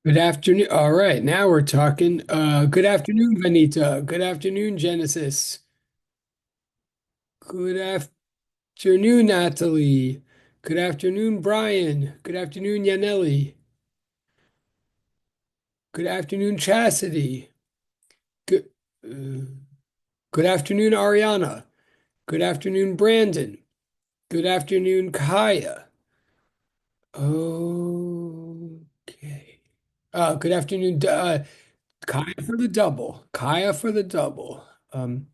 Good afternoon. All right, now we're talking. Good afternoon, Vanita. Good afternoon, Genesis. Good afternoon, Natalie. Good afternoon, Brian. Good afternoon, Yaneli. Good afternoon, Chastity. Good, uh, good afternoon, Ariana. Good afternoon, Brandon. Good afternoon, Kaya. Okay. Good afternoon, Kaya for the double. Kaya for the double. Um,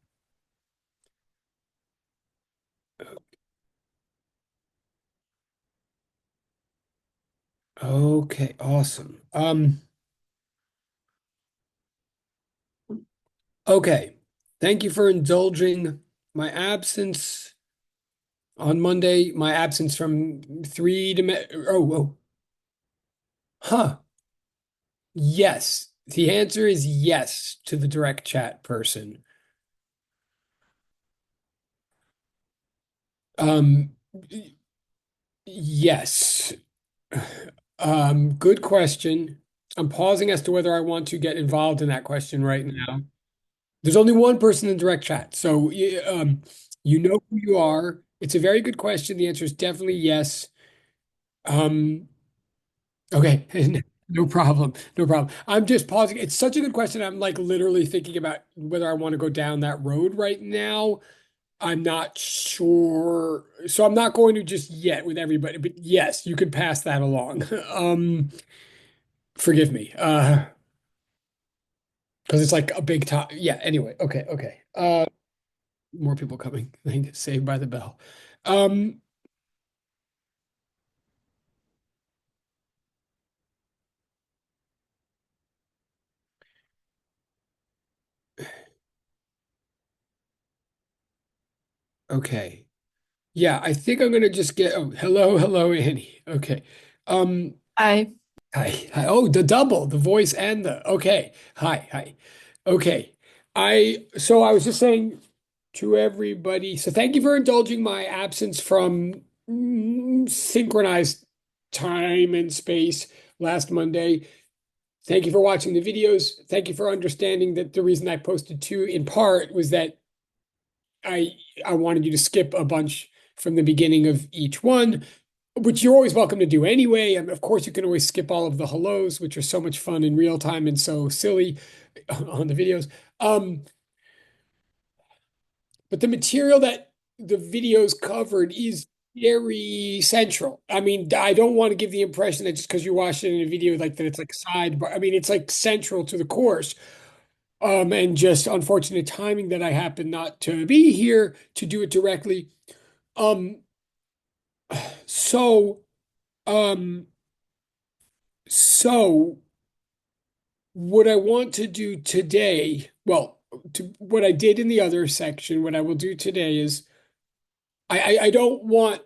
Okay, awesome. Okay. Thank you for indulging my absence on Monday, my absence from huh. Yes. The answer is yes to the direct chat person. Um, yes. Good question. I'm pausing as to whether I want to get involved in that question right now. There's only one person in direct chat, so you know who you are. It's a very good question. The answer is definitely yes. Um, okay, no problem, no problem. I'm just pausing. It's such a good question. I'm like literally thinking about whether I want to go down that road right now. I'm not sure, so I'm not going to just yet with everybody. But yes, you could pass that along. Forgive me, because it's like a big top. Yeah. Anyway, okay, okay. More people coming. Saved by the bell. Um, okay. Yeah, I think I'm gonna just get hello, hello, Annie. Okay. Um, Hi. hi, hi. Oh, the double, the voice and the okay. Hi, hi. Okay. I was just saying to everybody, so thank you for indulging my absence from synchronized time and space last Monday. Thank you for watching the videos. Thank you for understanding that the reason I posted two in part was that I I wanted you to skip a bunch from the beginning of each one, which you're always welcome to do anyway. And of course, you can always skip all of the hellos, which are so much fun in real time and so silly on the videos. Um, but the material that the videos covered is very central. I mean, I don't want to give the impression that just because you watched it in a video like that, it's like sidebar. I mean, it's like central to the course. And just unfortunate timing that I happen not to be here to do it directly. Um, so, um, so what I want to do today, well, what I did in the other section, what I will do today is I don't want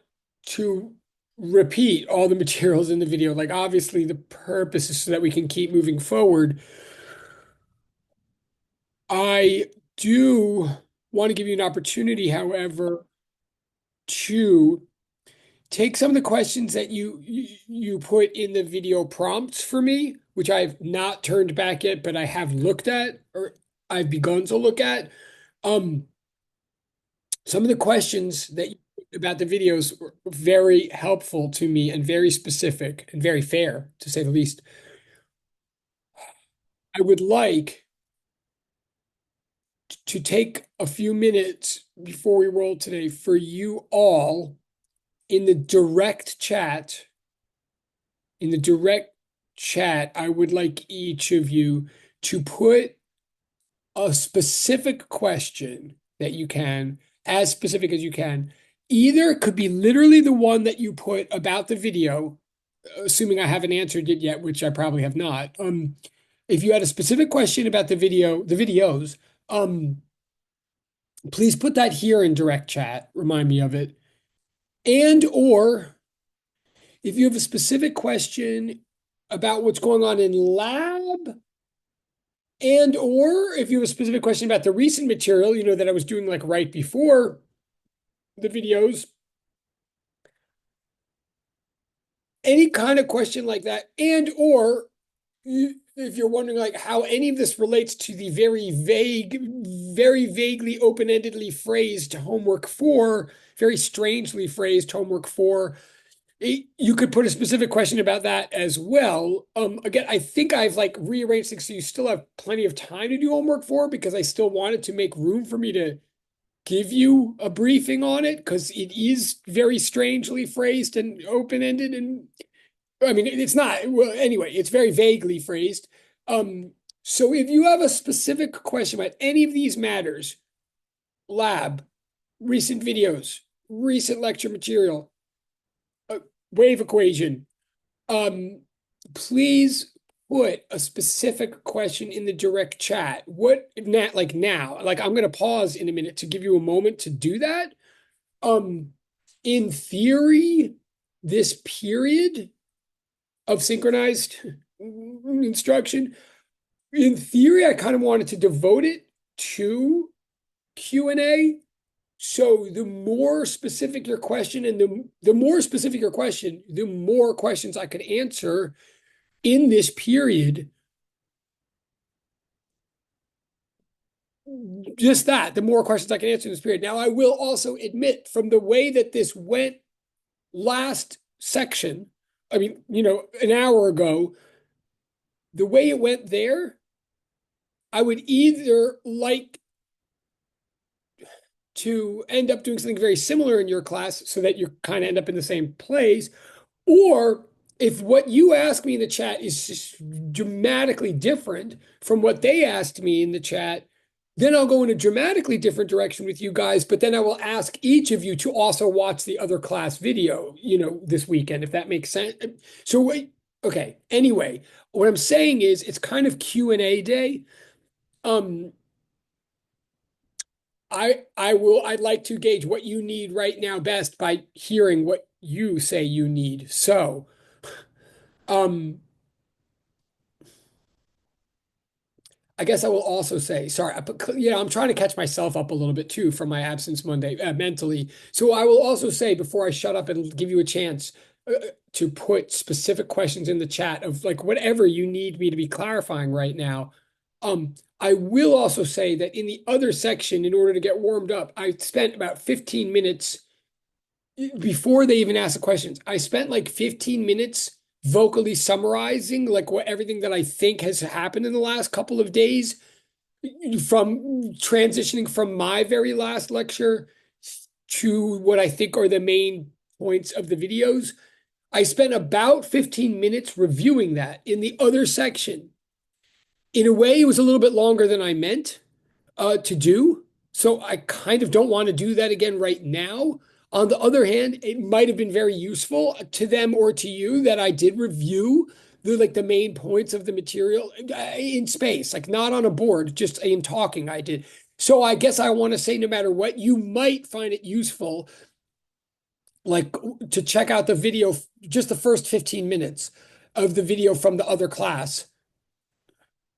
to repeat all the materials in the video. Like obviously the purpose is so that we can keep moving forward. I do want to give you an opportunity, however, to take some of the questions that you put in the video prompts for me, which I've not turned back yet, but I have looked at or I've begun to look at. Um, some of the questions that you put about the videos were very helpful to me and very specific and very fair, to say the least. I would like to take a few minutes before we roll today for you all in the direct chat in the direct chat, I would like each of you to put a specific question that you can, as specific as you can. Either it could be literally the one that you put about the video, assuming I haven't answered it yet, which I probably have not. If you had a specific question about the videos, um, please put that here in direct chat. Remind me of it. And or if you have a specific question about what's going on in lab, and or if you have a specific question about the recent material, that I was doing like right before the videos, any kind of question like that, and or if you're wondering like how any of this relates to the very vague, very vaguely open-endedly phrased homework four, very strangely phrased homework four, you could put a specific question about that as well. Again, I think I've like rearranged things so you still have plenty of time to do homework four because I still wanted to make room for me to give you a briefing on it because it is very strangely phrased and open-ended and I mean it's not well anyway, it's very vaguely phrased. So if you have a specific question about any of these matters, lab, recent videos, recent lecture material, wave equation, um, please put a specific question in the direct chat. What like now? Like I'm gonna pause in a minute to give you a moment to do that. Um, in theory, this period of synchronized instruction, in theory, I kind of wanted to devote it to Q&A. So the more specific your question and the more specific your question, the more questions I could answer in this period. Just that, the more questions I can answer in this period. Now, I will also admit from the way that this went last section, I mean, an hour ago, the way it went there, I would either like to end up doing something very similar in your class so that you kind of end up in the same place, or if what you ask me in the chat is just dramatically different from what they asked me in the chat, then I'll go in a dramatically different direction with you guys. But then I will ask each of you to also watch the other class video, this weekend, if that makes sense. So wait, okay. Anyway, what I'm saying is it's kind of Q&A day. Um, I'd like to gauge what you need right now best by hearing what you say you need. So, um, I guess I will also say, sorry, I'm trying to catch myself up a little bit too from my absence Monday mentally. So I will also say before I shut up and give you a chance to put specific questions in the chat of like whatever you need me to be clarifying right now. I will also say that in the other section, in order to get warmed up, I spent about 15 minutes before they even asked the questions. I spent like 15 minutes vocally summarizing like what everything that I think has happened in the last couple of days from transitioning from my very last lecture to what I think are the main points of the videos. I spent about 15 minutes reviewing that in the other section. In a way, it was a little bit longer than I meant to do. So I kind of don't want to do that again right now. On the other hand, it might have been very useful to them or to you that I did review the main points of the material in space, like not on a board, just in talking I did. So I guess I want to say no matter what, you might find it useful like to check out the video, just the first 15 minutes of the video from the other class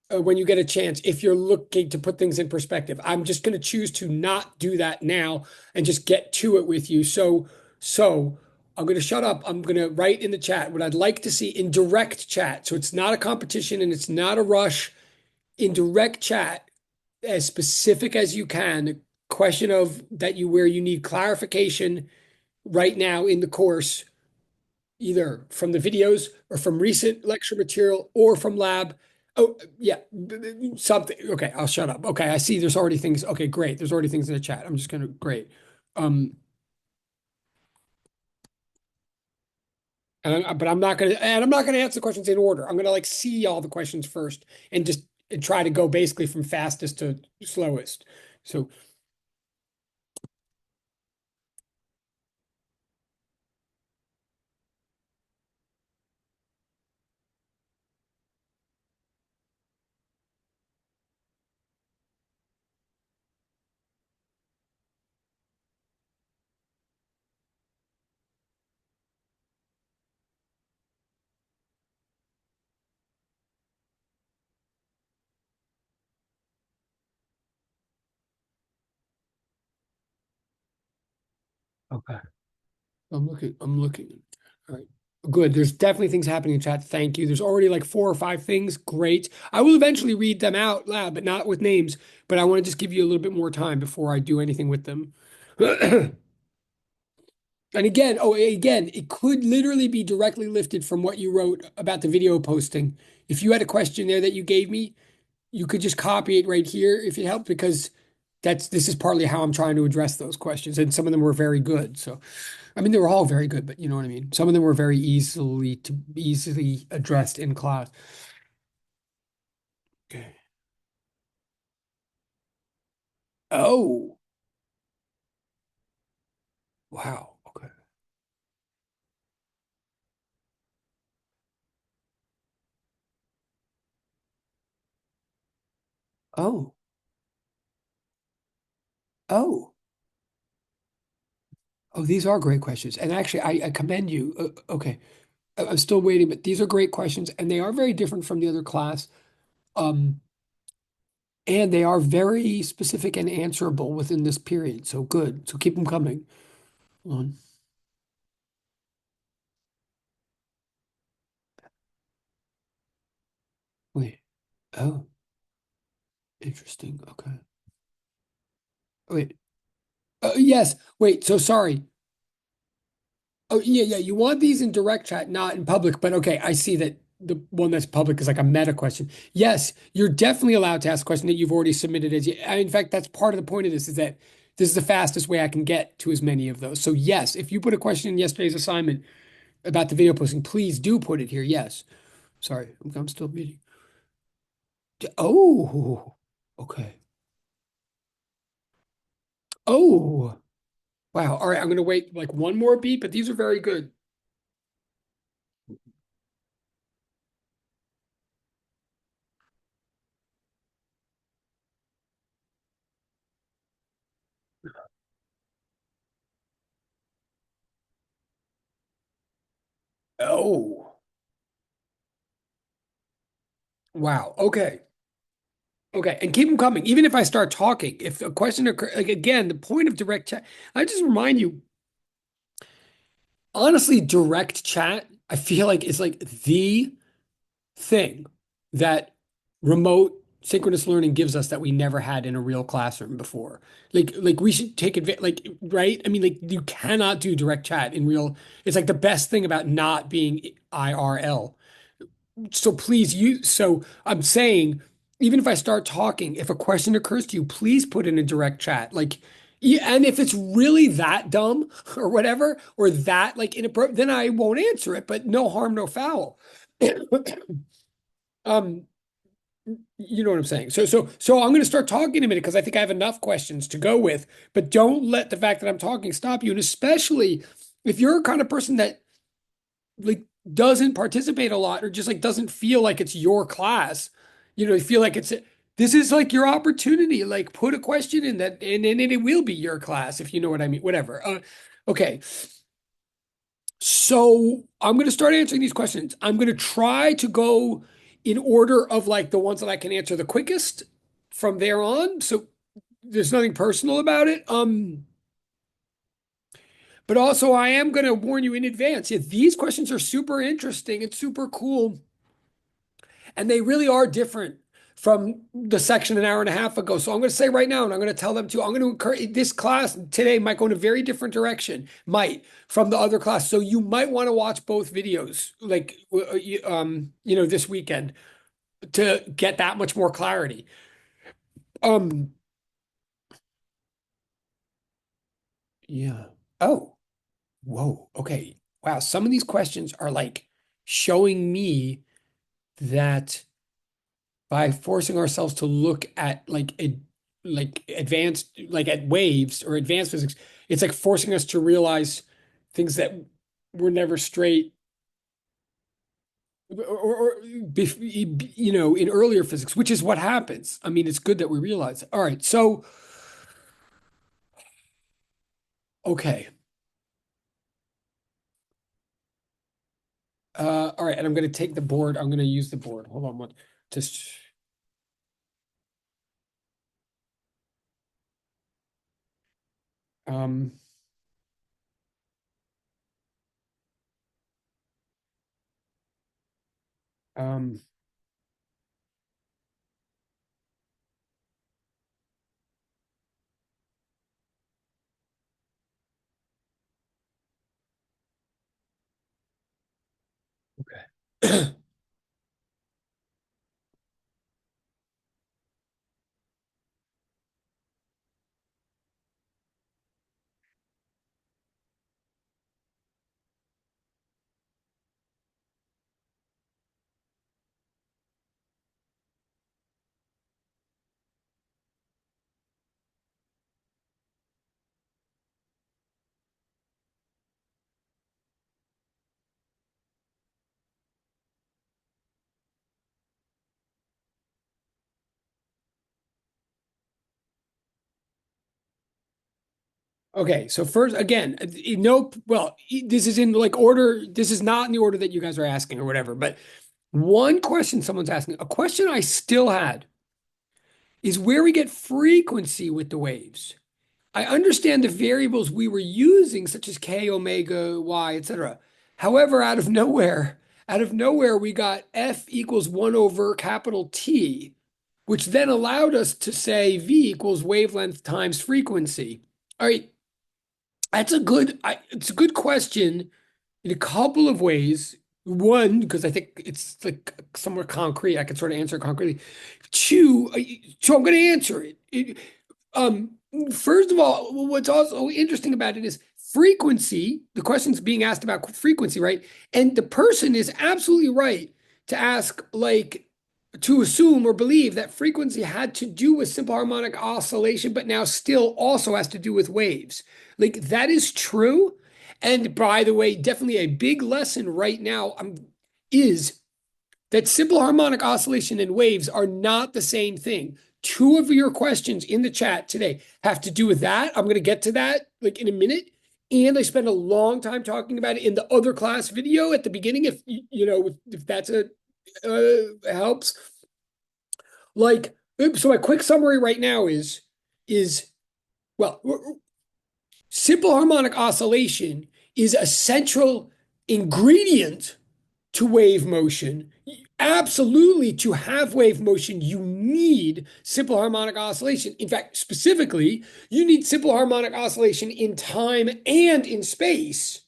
when you get a chance, if you're looking to put things in perspective. I'm just going to choose to not do that now and just get to it with you. So I'm going to shut up. I'm going to write in the chat what I'd like to see in direct chat. So it's not a competition and it's not a rush. In direct chat, as specific as you can, question of that you where you need clarification right now in the course, either from the videos or from recent lecture material or from lab. Oh, yeah, something. Okay, I'll shut up. Okay, I see there's already things. Okay, great. There's already things in the chat. I'm just gonna, great. Um, but I'm not gonna answer the questions in order. I'm gonna like see all the questions first and just and try to go basically from fastest to slowest. So, okay. I'm looking. All right. Good. There's definitely things happening in chat. Thank you. There's already like 4 or 5 things. Great. I will eventually read them out loud, but not with names. But I want to just give you a little bit more time before I do anything with them. And again, it could literally be directly lifted from what you wrote about the video posting. If you had a question there that you gave me, you could just copy it right here if it helped, because this is partly how I'm trying to address those questions. And some of them were very good. So, I mean, they were all very good, but you know what I mean? Some of them were very easily addressed in class. Okay. Oh, wow. Okay. Oh, oh, oh, these are great questions. And actually, I commend you. Okay. I'm still waiting, but these are great questions, and they are very different from the other class. Um, and they are very specific and answerable within this period. So good. So keep them coming. On. Wait. Oh, interesting. Okay. Wait. Yes. Wait. So sorry. Oh, yeah, yeah. You want these in direct chat, not in public. But okay, I see that the one that's public is like a meta question. Yes, you're definitely allowed to ask a question that you've already submitted as you. In fact, that's part of the point of this, is that this is the fastest way I can get to as many of those. So yes, if you put a question in yesterday's assignment about the video posting, please do put it here. Yes. Sorry, I'm still reading. Oh, okay. Oh, wow. All right, I'm gonna wait like one more beat, but these are very good. Oh, wow. Okay. Okay, and keep them coming. Even if I start talking, if a question occurs, like again, the point of direct chat, I just remind you, honestly, direct chat, I feel like it's like the thing that remote synchronous learning gives us that we never had in a real classroom before. Like we should take advantage, like, right? I mean, like you cannot do direct chat in real. It's like the best thing about not being IRL. So please use, so I'm saying, even if I start talking, if a question occurs to you, please put in a direct chat. Like, yeah, and if it's really that dumb or whatever, or that like inappropriate, then I won't answer it, but no harm, no foul. Um, you know what I'm saying? So I'm going to start talking in a minute because I think I have enough questions to go with, but don't let the fact that I'm talking stop you. And especially if you're a kind of person that like doesn't participate a lot or just like doesn't feel like it's your class, you feel like this is like your opportunity. Like put a question in that, and it will be your class if you know what I mean. Whatever. Okay. So I'm going to start answering these questions. I'm going to try to go in order of like the ones that I can answer the quickest from there on. So there's nothing personal about it. But also I am going to warn you in advance. Yeah, these questions are super interesting and super cool. And they really are different from the section an hour and a half ago. So I'm going to say right now, and I'm going to tell them too, I'm going to encourage this class today might go in a very different direction, might from the other class. So you might want to watch both videos, like, this weekend to get that much more clarity. Um, yeah. Oh, whoa. Okay. Wow. Some of these questions are like showing me that by forcing ourselves to look at like advanced like at waves or advanced physics, it's like forcing us to realize things that were never straight in earlier physics, which is what happens. I mean, it's good that we realize it. All right, so okay. All right, and I'm going to take the board. I'm going to use the board. Hold on one. Just um Um, okay. Okay, so first, again, no, well, this is in like order. This is not in the order that you guys are asking or whatever. But one question someone's asking, a question I still had is where we get frequency with the waves. I understand the variables we were using, such as K, omega, Y, etc. However, out of nowhere, we got F equals 1 over capital T, which then allowed us to say V equals wavelength times frequency. All right, it's a good question in a couple of ways. One, because I think it's like somewhat concrete. I can sort of answer it concretely. Two, so I'm going to answer it. Um, First of all, what's also interesting about it is frequency. The question's being asked about frequency, right? And the person is absolutely right to ask, like, to assume or believe that frequency had to do with simple harmonic oscillation, but now still also has to do with waves. Like, that is true. And by the way, definitely a big lesson right now is that simple harmonic oscillation and waves are not the same thing. Two of your questions in the chat today have to do with that. I'm going to get to that like in a minute. And I spent a long time talking about it in the other class video at the beginning. If you know, if that's a helps. Like, so my quick summary right now is well, simple harmonic oscillation is a central ingredient to wave motion. Absolutely, to have wave motion, you need simple harmonic oscillation. In fact, specifically, you need simple harmonic oscillation in time and in space.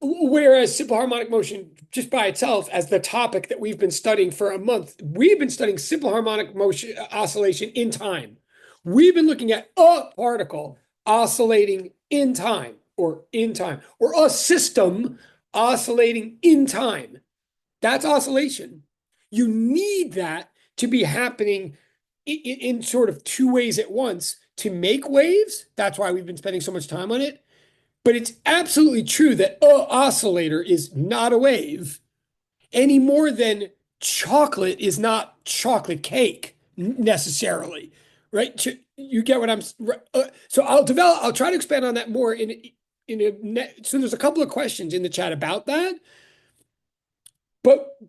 Whereas simple harmonic motion, just by itself, as the topic that we've been studying for a month, we've been studying simple harmonic motion oscillation in time. We've been looking at a particle oscillating in time, or a system oscillating in time. That's oscillation. You need that to be happening in sort of two ways at once to make waves. That's why we've been spending so much time on it. But it's absolutely true that a oscillator is not a wave any more than chocolate is not chocolate cake necessarily, right? You get what I'm. So I'll try to expand on that more in a. So there's a couple of questions in the chat about that.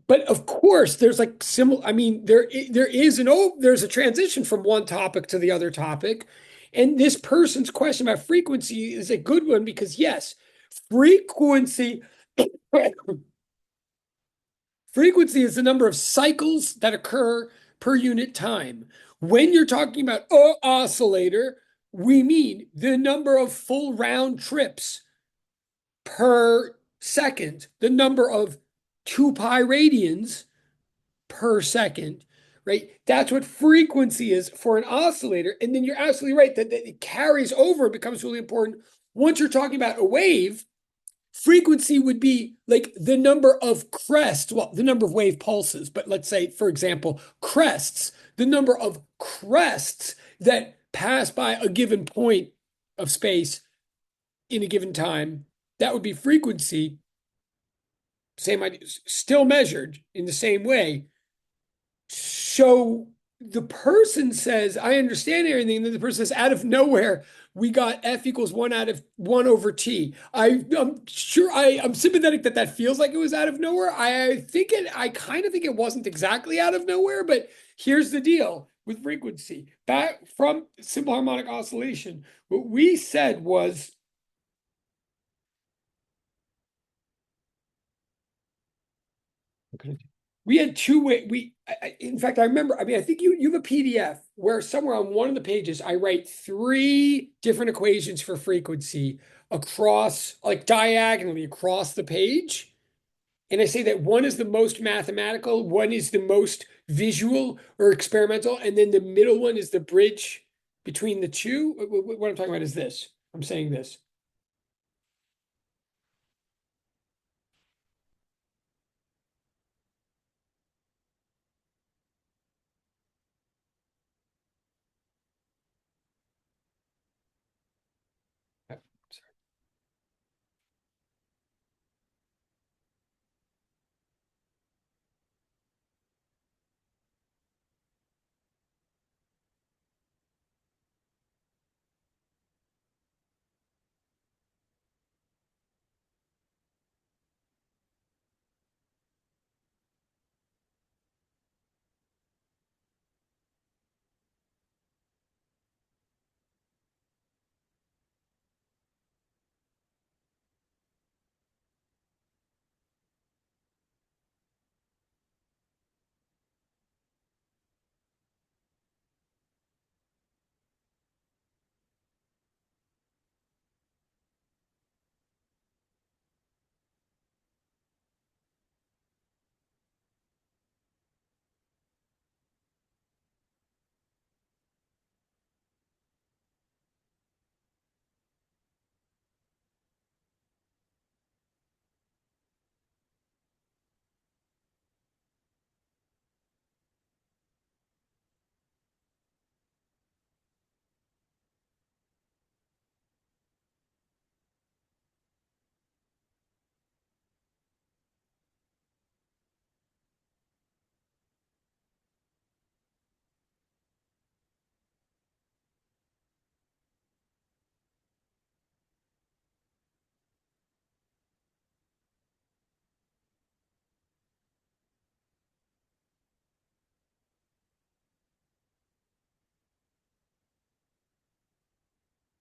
But of course, there's like similar. I mean, there's a transition from one topic to the other topic, and this person's question about frequency is a good one because yes, frequency frequency is the number of cycles that occur per unit time. When you're talking about an oscillator, we mean the number of full round trips per second, the number of 2 pi radians per second, right? That's what frequency is for an oscillator. And then you're absolutely right that it carries over, it becomes really important. Once you're talking about a wave, frequency would be like the number of crests, well, the number of wave pulses, but let's say, for example, crests, the number of crests that pass by a given point of space in a given time. That would be frequency. Same idea, still measured in the same way. So the person says, I understand everything. And then the person says, out of nowhere, we got F equals 1 out of 1 over T. I'm sure I'm sympathetic that that feels like it was out of nowhere. I kind of think it wasn't exactly out of nowhere, but here's the deal with frequency. Back from simple harmonic oscillation, what we said was We had two way. In fact, I remember. I mean, I think you have a PDF where somewhere on one of the pages I write three different equations for frequency across, like diagonally across the page, and I say that one is the most mathematical, one is the most visual or experimental, and then the middle one is the bridge between the two. What I'm talking about is this. I'm saying this.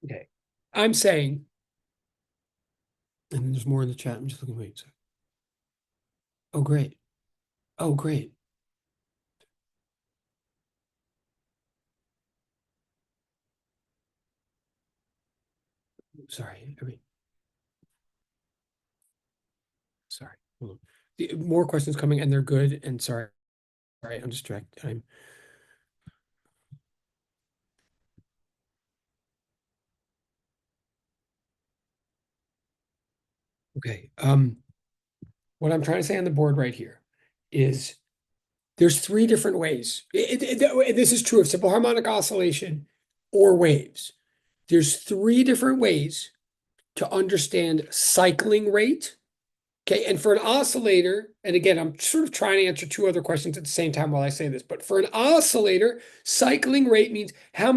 Okay. I'm saying, and then there's more in the chat. I'm just looking. Wait. Oh, great. Oh, great. Sorry. Sorry. Hold on. More questions coming, and they're good. And sorry, I'm distracted. I'm okay. What I'm trying to say on the board right here is there's three different ways. This is true of simple harmonic oscillation or waves. There's three different ways to understand cycling rate. Okay, and for an oscillator, and again, I'm sort of trying to answer two other questions at the same time while I say this, but for an oscillator, cycling rate means how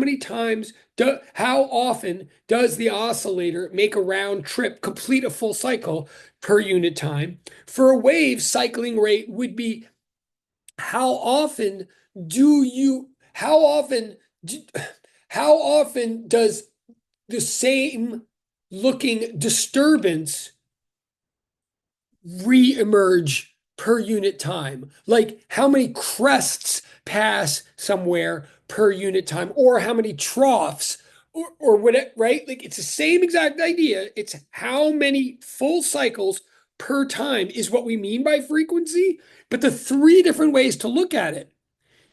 often does the oscillator make a round trip, complete a full cycle per unit time? For a wave, cycling rate would be how often do you, how often, do, how often does the same looking disturbance re-emerge per unit time? Like how many crests pass somewhere per unit time, or how many troughs, or what, right? Like it's the same exact idea. It's how many full cycles per time is what we mean by frequency. But the three different ways to look at it,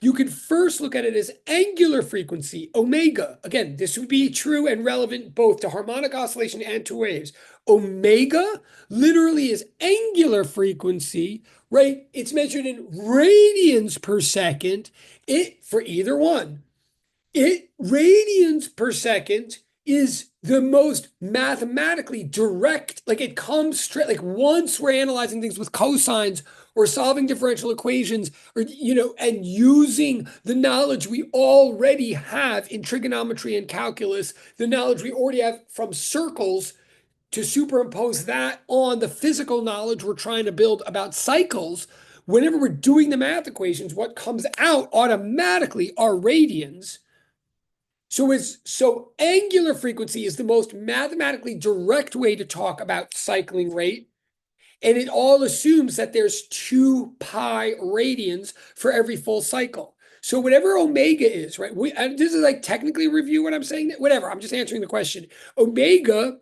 you could first look at it as angular frequency, omega. Again, this would be true and relevant both to harmonic oscillation and to waves. Omega literally is angular frequency, right? It's measured in radians per second for either one. Radians per second is the most mathematically direct, like it comes straight, like once we're analyzing things with cosines or solving differential equations, or and using the knowledge we already have in trigonometry and calculus, the knowledge we already have from circles, to superimpose that on the physical knowledge we're trying to build about cycles. Whenever we're doing the math equations, what comes out automatically are radians. So angular frequency is the most mathematically direct way to talk about cycling rate. And it all assumes that there's 2 pi radians for every full cycle. So whatever omega is, right? And this is like technically review what I'm saying. Whatever. I'm just answering the question. Omega,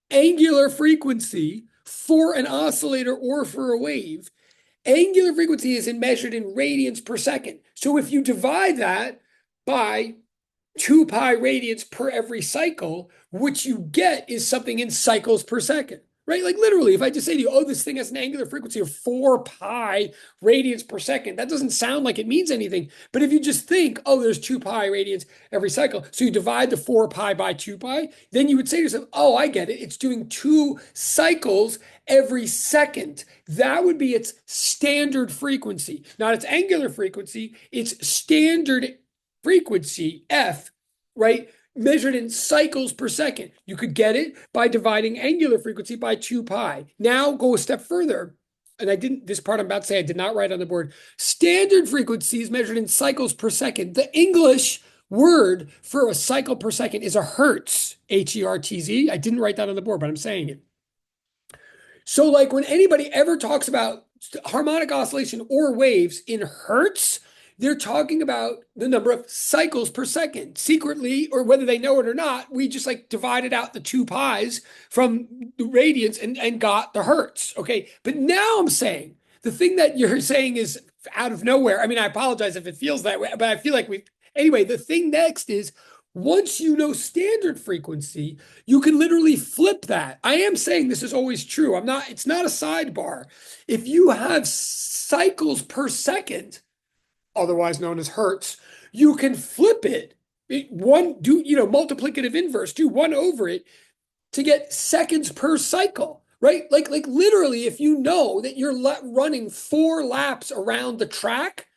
angular frequency for an oscillator or for a wave, angular frequency is measured in radians per second. So if you divide that by 2 pi radians per every cycle, what you get is something in cycles per second, right? Like literally, if I just say to you, oh, this thing has an angular frequency of 4 pi radians per second, that doesn't sound like it means anything. But if you just think, oh, there's 2 pi radians every cycle, so you divide the 4 pi by 2 pi, then you would say to yourself, oh, I get it. It's doing 2 cycles every second. That would be its standard frequency, not its angular frequency, its standard frequency, F, right, measured in cycles per second. You could get it by dividing angular frequency by 2 pi. Now go a step further. And this part I'm about to say, I did not write on the board. Standard frequency is measured in cycles per second. The English word for a cycle per second is a hertz, Hertz. I didn't write that on the board, but I'm saying it. So like when anybody ever talks about harmonic oscillation or waves in hertz, they're talking about the number of cycles per second. Secretly, or whether they know it or not, we just like divided out the 2 pi's from the radians and got the hertz. Okay. But now I'm saying the thing that you're saying is out of nowhere. I mean, I apologize if it feels that way, but I feel like anyway, the thing next is once you know standard frequency, you can literally flip that. I am saying this is always true. It's not a sidebar. If you have cycles per second, otherwise known as hertz, you can flip it. Multiplicative inverse, do 1 over it to get seconds per cycle, right? Like literally, if you know that you're running 4 laps around the track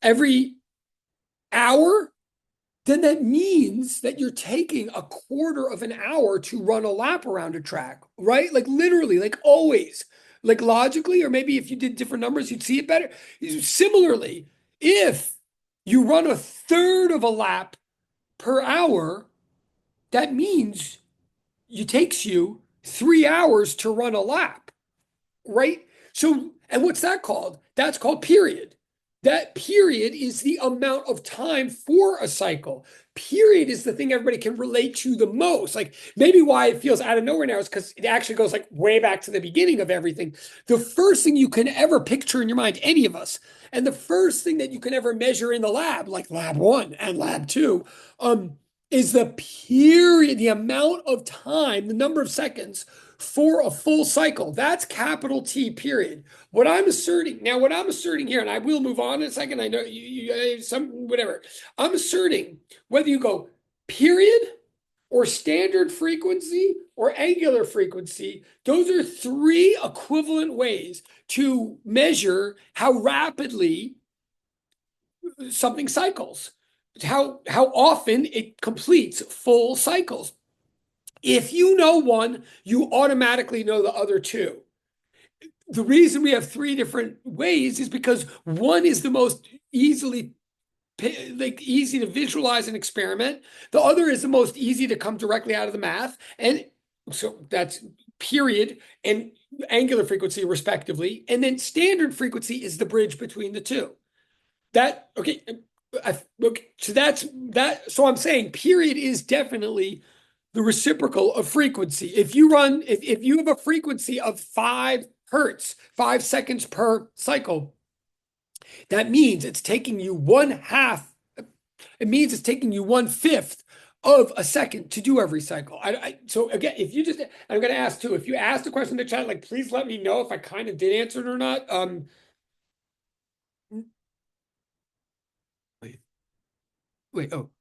every hour, then that means that you're taking a quarter of an hour to run a lap around a track, right? Like literally, like always, like logically, or maybe if you did different numbers, you'd see it better. Similarly, if you run a third of a lap per hour, that means it takes you 3 hours to run a lap, right? So, and what's that called? That's called period. That period is the amount of time for a cycle. Period is the thing everybody can relate to the most. Like maybe why it feels out of nowhere now is because it actually goes like way back to the beginning of everything. The first thing you can ever picture in your mind, any of us, and the first thing that you can ever measure in the lab, like lab 1 and lab 2, is the period, the amount of time, the number of seconds for a full cycle. That's capital T period. What I'm asserting here, and I will move on in a second. I know whatever. I'm asserting whether you go period or standard frequency or angular frequency, those are 3 equivalent ways to measure how rapidly something cycles, how often it completes full cycles. If you know one, you automatically know the other 2. The reason we have 3 different ways is because one is the most easy to visualize and experiment. The other is the most easy to come directly out of the math. And so that's period and angular frequency respectively. And then standard frequency is the bridge between the 2. Okay. So that's that. So I'm saying period is definitely the reciprocal of frequency. If you have a frequency of 5 hertz, 5 seconds per cycle, that means it's taking you 1/2. It means it's taking you 1/5 of a second to do every cycle. So again, I'm going to ask too, if you asked a question in the chat, like, please let me know if I kind of did answer it or not. Wait, oh.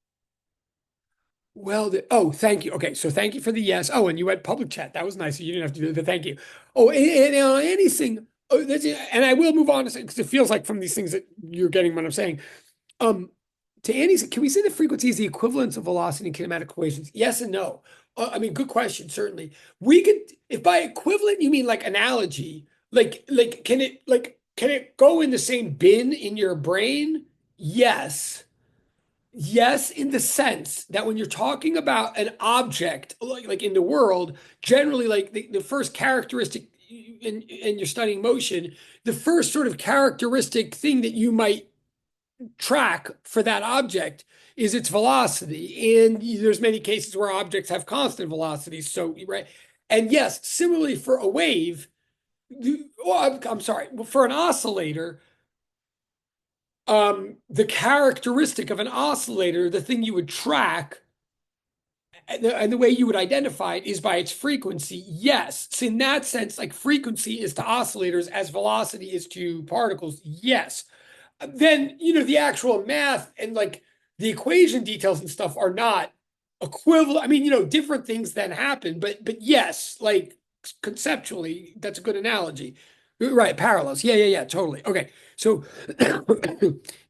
Well, thank you. Okay, so thank you for the yes. Oh, and you had public chat. That was nice. You didn't have to do the thank you. Oh, and anything. Oh, and I will move on to because it feels like from these things that you're getting what I'm saying. To Andy's, can we say the frequency is the equivalence of velocity in kinematic equations? Yes and no. I mean, good question. Certainly, we could. If by equivalent you mean like analogy, can it go in the same bin in your brain? Yes. Yes, in the sense that when you're talking about an object, like in the world, generally, like the first characteristic and you're studying motion, the first sort of characteristic thing that you might track for that object is its velocity. And there's many cases where objects have constant velocities. So, right. And yes, similarly for a wave, I'm sorry, for an oscillator, the characteristic of an oscillator, the thing you would track and the way you would identify it is by its frequency. Yes. So in that sense, like frequency is to oscillators as velocity is to particles. Yes. Then, the actual math and like the equation details and stuff are not equivalent. I mean, different things then happen, but yes, like conceptually, that's a good analogy. Right, parallels. Yeah, totally. Okay. So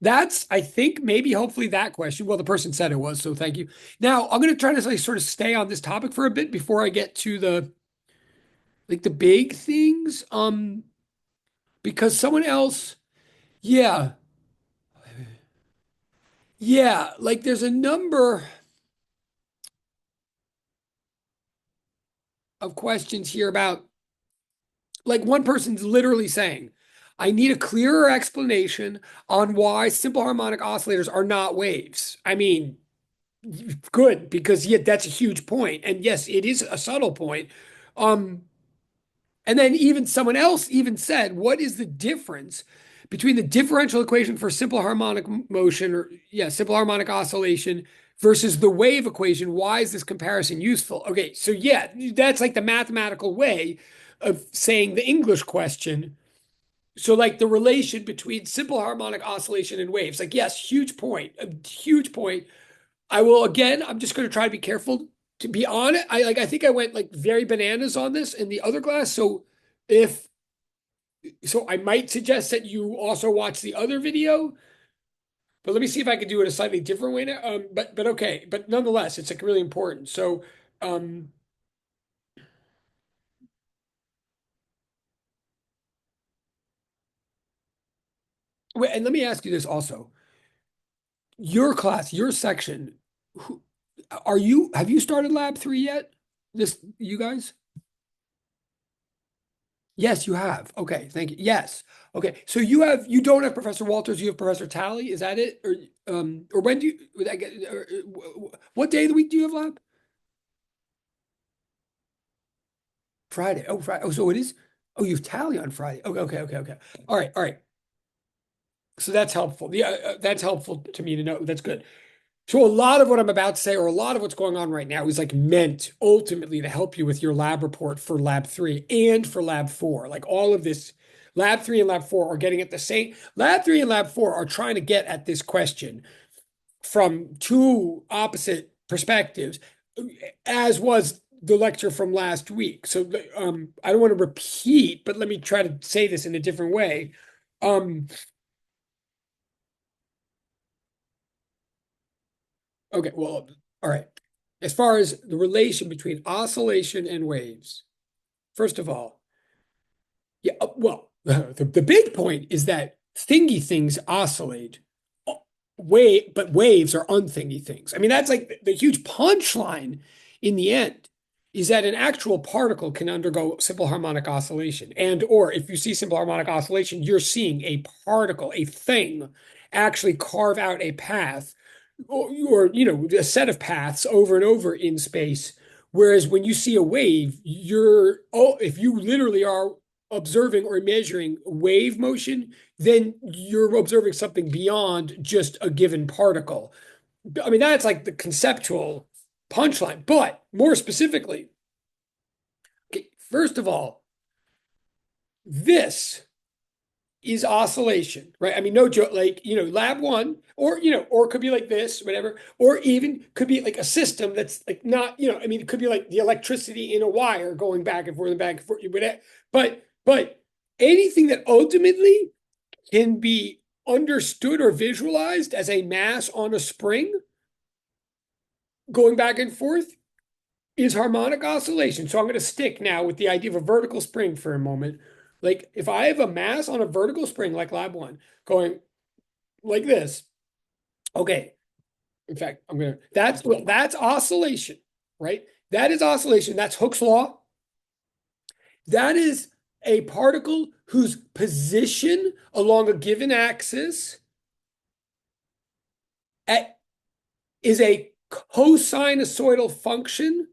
that's, I think, maybe hopefully that question. Well, the person said it was, so thank you. Now, I'm going to try to like sort of stay on this topic for a bit before I get to the big things. Because someone else, yeah, yeah, like there's a number of questions here about, like one person's literally saying, I need a clearer explanation on why simple harmonic oscillators are not waves. I mean, good, because yeah, that's a huge point. And yes, it is a subtle point. Um, and then even someone else even said, what is the difference between the differential equation for simple harmonic motion or simple harmonic oscillation versus the wave equation? Why is this comparison useful? Okay, so yeah, that's like the mathematical way of saying the English question. So like the relation between simple harmonic oscillation and waves, like yes, huge point, a huge point. I will again, I'm just going to try to be careful to be on it. I think I went like very bananas on this in the other class. So if I might suggest that you also watch the other video, but let me see if I can do it a slightly different way now. But okay, but nonetheless, it's like really important. So um and let me ask you this also. Your class, your section, who have you started lab 3 yet? This you guys? Yes, you have. Okay, thank you. Yes. Okay. So you don't have Professor Walters, you have Professor Talley. Is that it? Or when do you would I get what day of the week do you have lab? Friday. Oh, Friday. Oh, so it is. Oh, you have Tally on Friday. Okay. All right, all right. So that's helpful. Yeah, that's helpful to me to know. That's good. So a lot of what I'm about to say, or a lot of what's going on right now, is like meant ultimately to help you with your lab report for lab 3 and for lab 4. Like all of this, lab 3 and lab 4 are getting at the same. Lab 3 and lab 4 are trying to get at this question from two opposite perspectives, as was the lecture from last week. So I don't want to repeat, but let me try to say this in a different way. Okay, well, all right. As far as the relation between oscillation and waves, first of all, yeah, well, the big point is that thingy things oscillate. But waves are unthingy things. I mean, that's like the huge punchline in the end is that an actual particle can undergo simple harmonic oscillation. And or if you see simple harmonic oscillation, you're seeing a particle, a thing, actually carve out a path or a set of paths over and over in space. Whereas when you see a wave, if you literally are observing or measuring wave motion, then you're observing something beyond just a given particle. I mean, that's like the conceptual punchline. But more specifically, okay, first of all, this is oscillation, right? I mean, no joke, like, lab 1, or it could be like this, whatever, or even could be like a system that's like not, I mean, it could be like the electricity in a wire going back and forth and back and forth, but anything that ultimately can be understood or visualized as a mass on a spring going back and forth is harmonic oscillation. So I'm going to stick now with the idea of a vertical spring for a moment. Like if I have a mass on a vertical spring like lab 1 going like this, okay. In fact, that's oscillation, right? That is oscillation. That's Hooke's law. That is a particle whose position along a given axis is a cosinusoidal function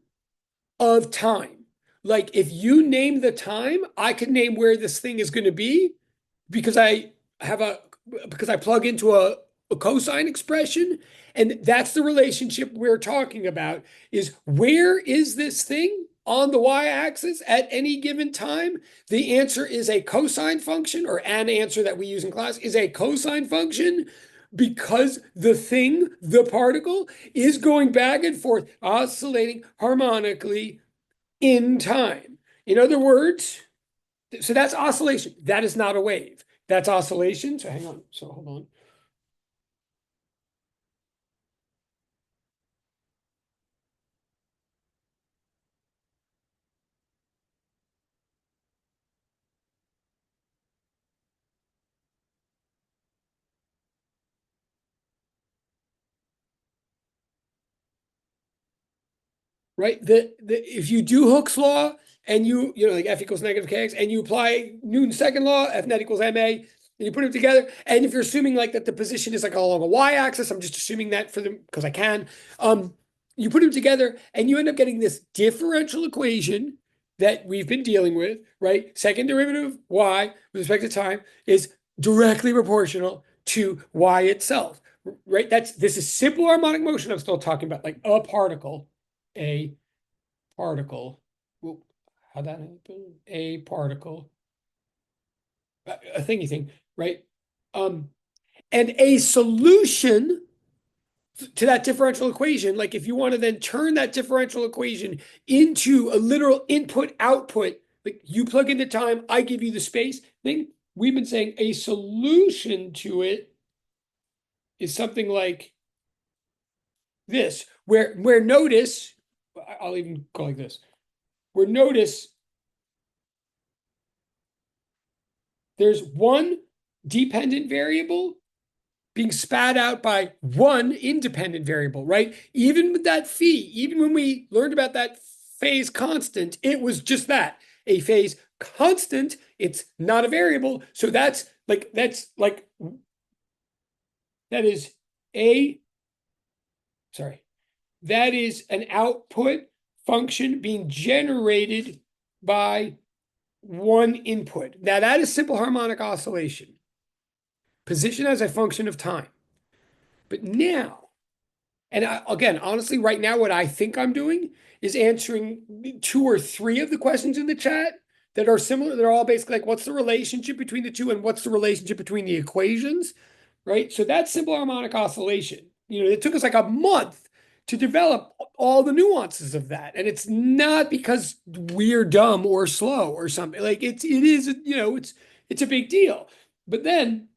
of time. Like if you name the time, I could name where this thing is going to be because I have a because I plug into a cosine expression, and that's the relationship we're talking about is where is this thing on the y-axis at any given time? The answer is a cosine function, or an answer that we use in class is a cosine function because the thing, the particle, is going back and forth, oscillating harmonically in time. In other words, so that's oscillation. That is not a wave. That's oscillation. So hang on. So hold on. Right? If you do Hooke's law and you know like F equals negative kx and you apply Newton's second law, F net equals ma, and you put them together, and if you're assuming like that the position is like along a y-axis, I'm just assuming that for them because I can. You put them together and you end up getting this differential equation that we've been dealing with, right? Second derivative of y with respect to time is directly proportional to y itself, right? This is simple harmonic motion I'm still talking about, like a particle. Well, how'd that happen? A particle, a thingy thing, right? And a solution to that differential equation, like if you want to then turn that differential equation into a literal input output, like you plug in the time, I give you the space thing. We've been saying a solution to it is something like this, where notice, I'll even go like this, where notice there's one dependent variable being spat out by one independent variable, right? Even with that phi, even when we learned about that phase constant, it was just that, a phase constant. It's not a variable. So that is a, sorry, that is an output function being generated by one input. Now that is simple harmonic oscillation. Position as a function of time. But now, and again, honestly, right now, what I think I'm doing is answering two or three of the questions in the chat that are similar. They're all basically like, what's the relationship between the two and what's the relationship between the equations, right? So that's simple harmonic oscillation. You know, it took us like a month to develop all the nuances of that. And it's not because we're dumb or slow or something. Like it is, you know, it's a big deal. But then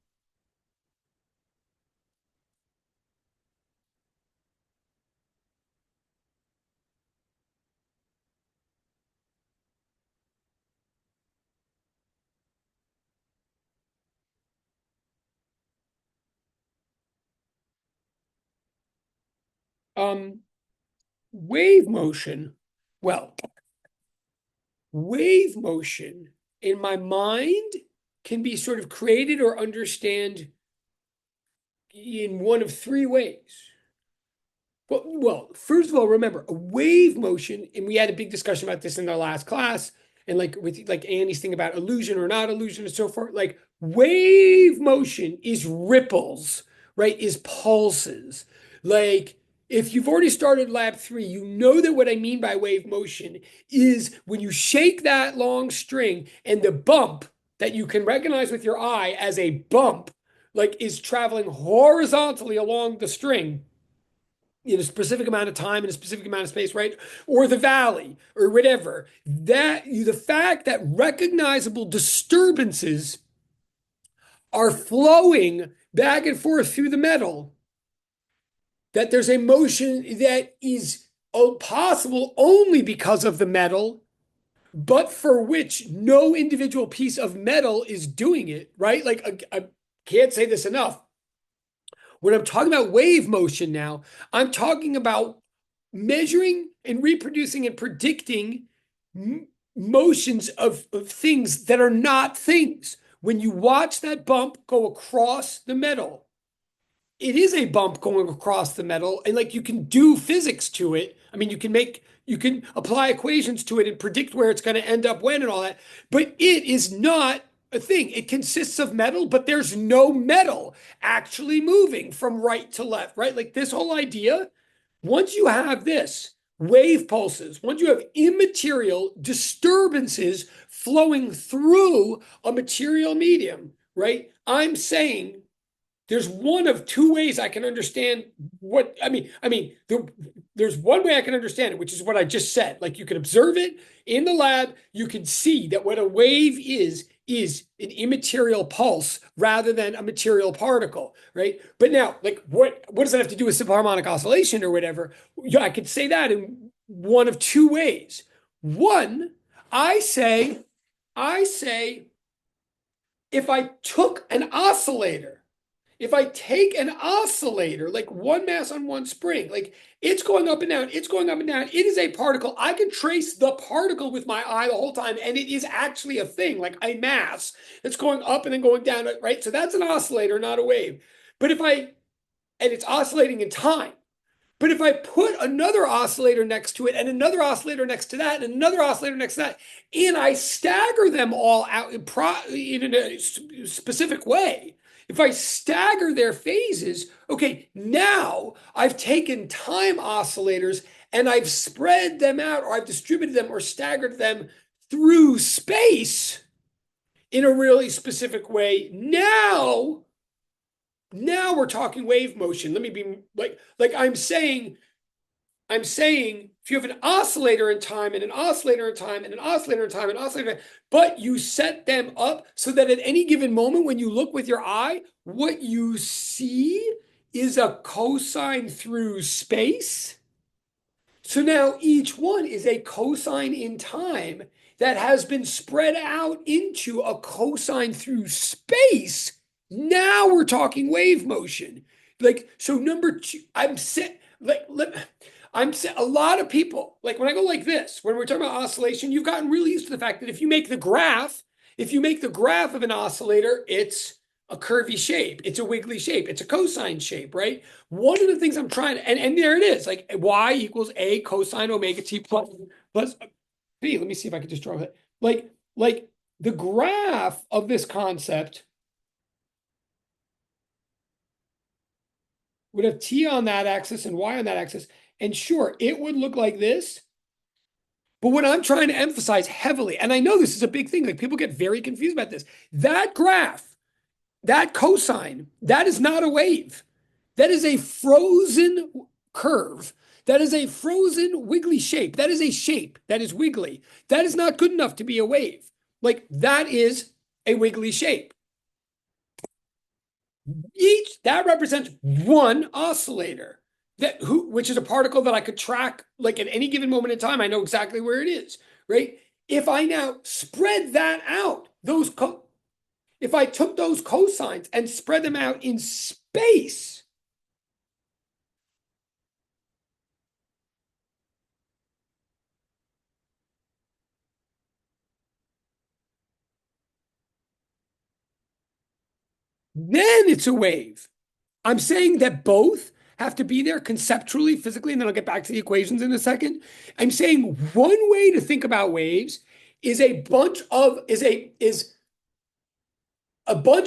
um wave motion, well, wave motion in my mind can be sort of created or understand in one of three ways. Well, first of all, remember a wave motion, and we had a big discussion about this in our last class, and like with like Annie's thing about illusion or not illusion and so forth. Like wave motion is ripples, right? Is pulses. Like if you've already started lab 3, you know that what I mean by wave motion is when you shake that long string and the bump that you can recognize with your eye as a bump, like is traveling horizontally along the string in a specific amount of time in a specific amount of space, right? Or the valley or whatever. That the fact that recognizable disturbances are flowing back and forth through the metal, that there's a motion that is possible only because of the metal, but for which no individual piece of metal is doing it, right? Like I can't say this enough. When I'm talking about wave motion now, I'm talking about measuring and reproducing and predicting motions of things that are not things. When you watch that bump go across the metal, it is a bump going across the metal, and like you can do physics to it. I mean, you can apply equations to it and predict where it's going to end up when and all that, but it is not a thing. It consists of metal, but there's no metal actually moving from right to left, right? Like this whole idea, once you have this wave pulses, once you have immaterial disturbances flowing through a material medium, right? I'm saying there's one of two ways I can understand what there's one way I can understand it, which is what I just said. Like you can observe it in the lab, you can see that what a wave is an immaterial pulse rather than a material particle, right? But now, like what does that have to do with simple harmonic oscillation or whatever? Yeah, I could say that in one of two ways. One, I say, if I took an oscillator, if I take an oscillator, like one mass on one spring, like it's going up and down, it's going up and down. It is a particle. I can trace the particle with my eye the whole time, and it is actually a thing, like a mass that's going up and then going down, right? So that's an oscillator, not a wave. But and it's oscillating in time. But if I put another oscillator next to it and another oscillator next to that and another oscillator next to that, and I stagger them all out in a specific way, if I stagger their phases, okay, now I've taken time oscillators and I've spread them out, or I've distributed them or staggered them through space in a really specific way. Now we're talking wave motion. Let me be like I'm saying if you have an oscillator in time and an oscillator in time and an oscillator in time and an oscillator in time, but you set them up so that at any given moment when you look with your eye, what you see is a cosine through space. So now each one is a cosine in time that has been spread out into a cosine through space. Now we're talking wave motion. Like, so number two, a lot of people, like when I go like this, when we're talking about oscillation, you've gotten really used to the fact that if you make the graph of an oscillator, it's a curvy shape, it's a wiggly shape, it's a cosine shape, right? One of the things I'm trying to, and there it is, like y equals a cosine omega t plus b. Let me see if I can just draw that. Like the graph of this concept would have t on that axis and y on that axis. And sure, it would look like this. But what I'm trying to emphasize heavily, and I know this is a big thing, like people get very confused about this, that graph, that cosine, that is not a wave. That is a frozen curve. That is a frozen wiggly shape. That is a shape that is wiggly. That is not good enough to be a wave. Like that is a wiggly shape. That represents one oscillator which is a particle that I could track like at any given moment in time. I know exactly where it is, right? If I now spread that out, if I took those cosines and spread them out in space, then it's a wave. I'm saying that both have to be there conceptually, physically, and then I'll get back to the equations in a second. I'm saying one way to think about waves is a bunch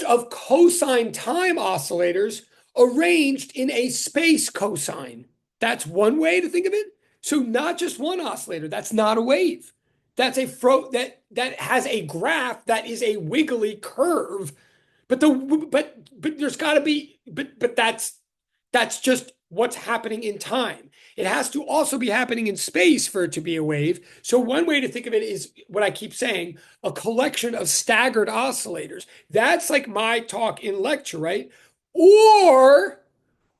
of cosine time oscillators arranged in a space cosine. That's one way to think of it. So not just one oscillator. That's not a wave. That's that has a graph that is a wiggly curve. But there's got to be but that's just what's happening in time. It has to also be happening in space for it to be a wave. So one way to think of it is what I keep saying, a collection of staggered oscillators. That's like my talk in lecture, right? Or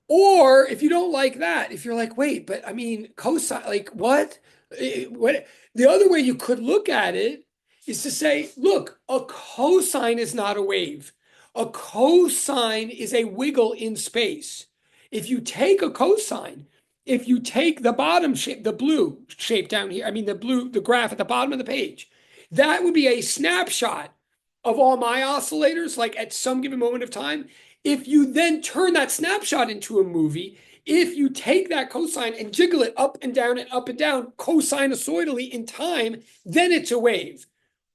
if you don't like that, if you're like, wait, but I mean, cosine, like what? What? The other way you could look at it is to say, look, a cosine is not a wave. A cosine is a wiggle in space. If you take a cosine, if you take the bottom shape, the blue shape down here, I mean the graph at the bottom of the page, That would be a snapshot of all my oscillators, like at some given moment of time. If you then turn that snapshot into a movie, if you take that cosine and jiggle it up and down cosinusoidally in time, then it's a wave.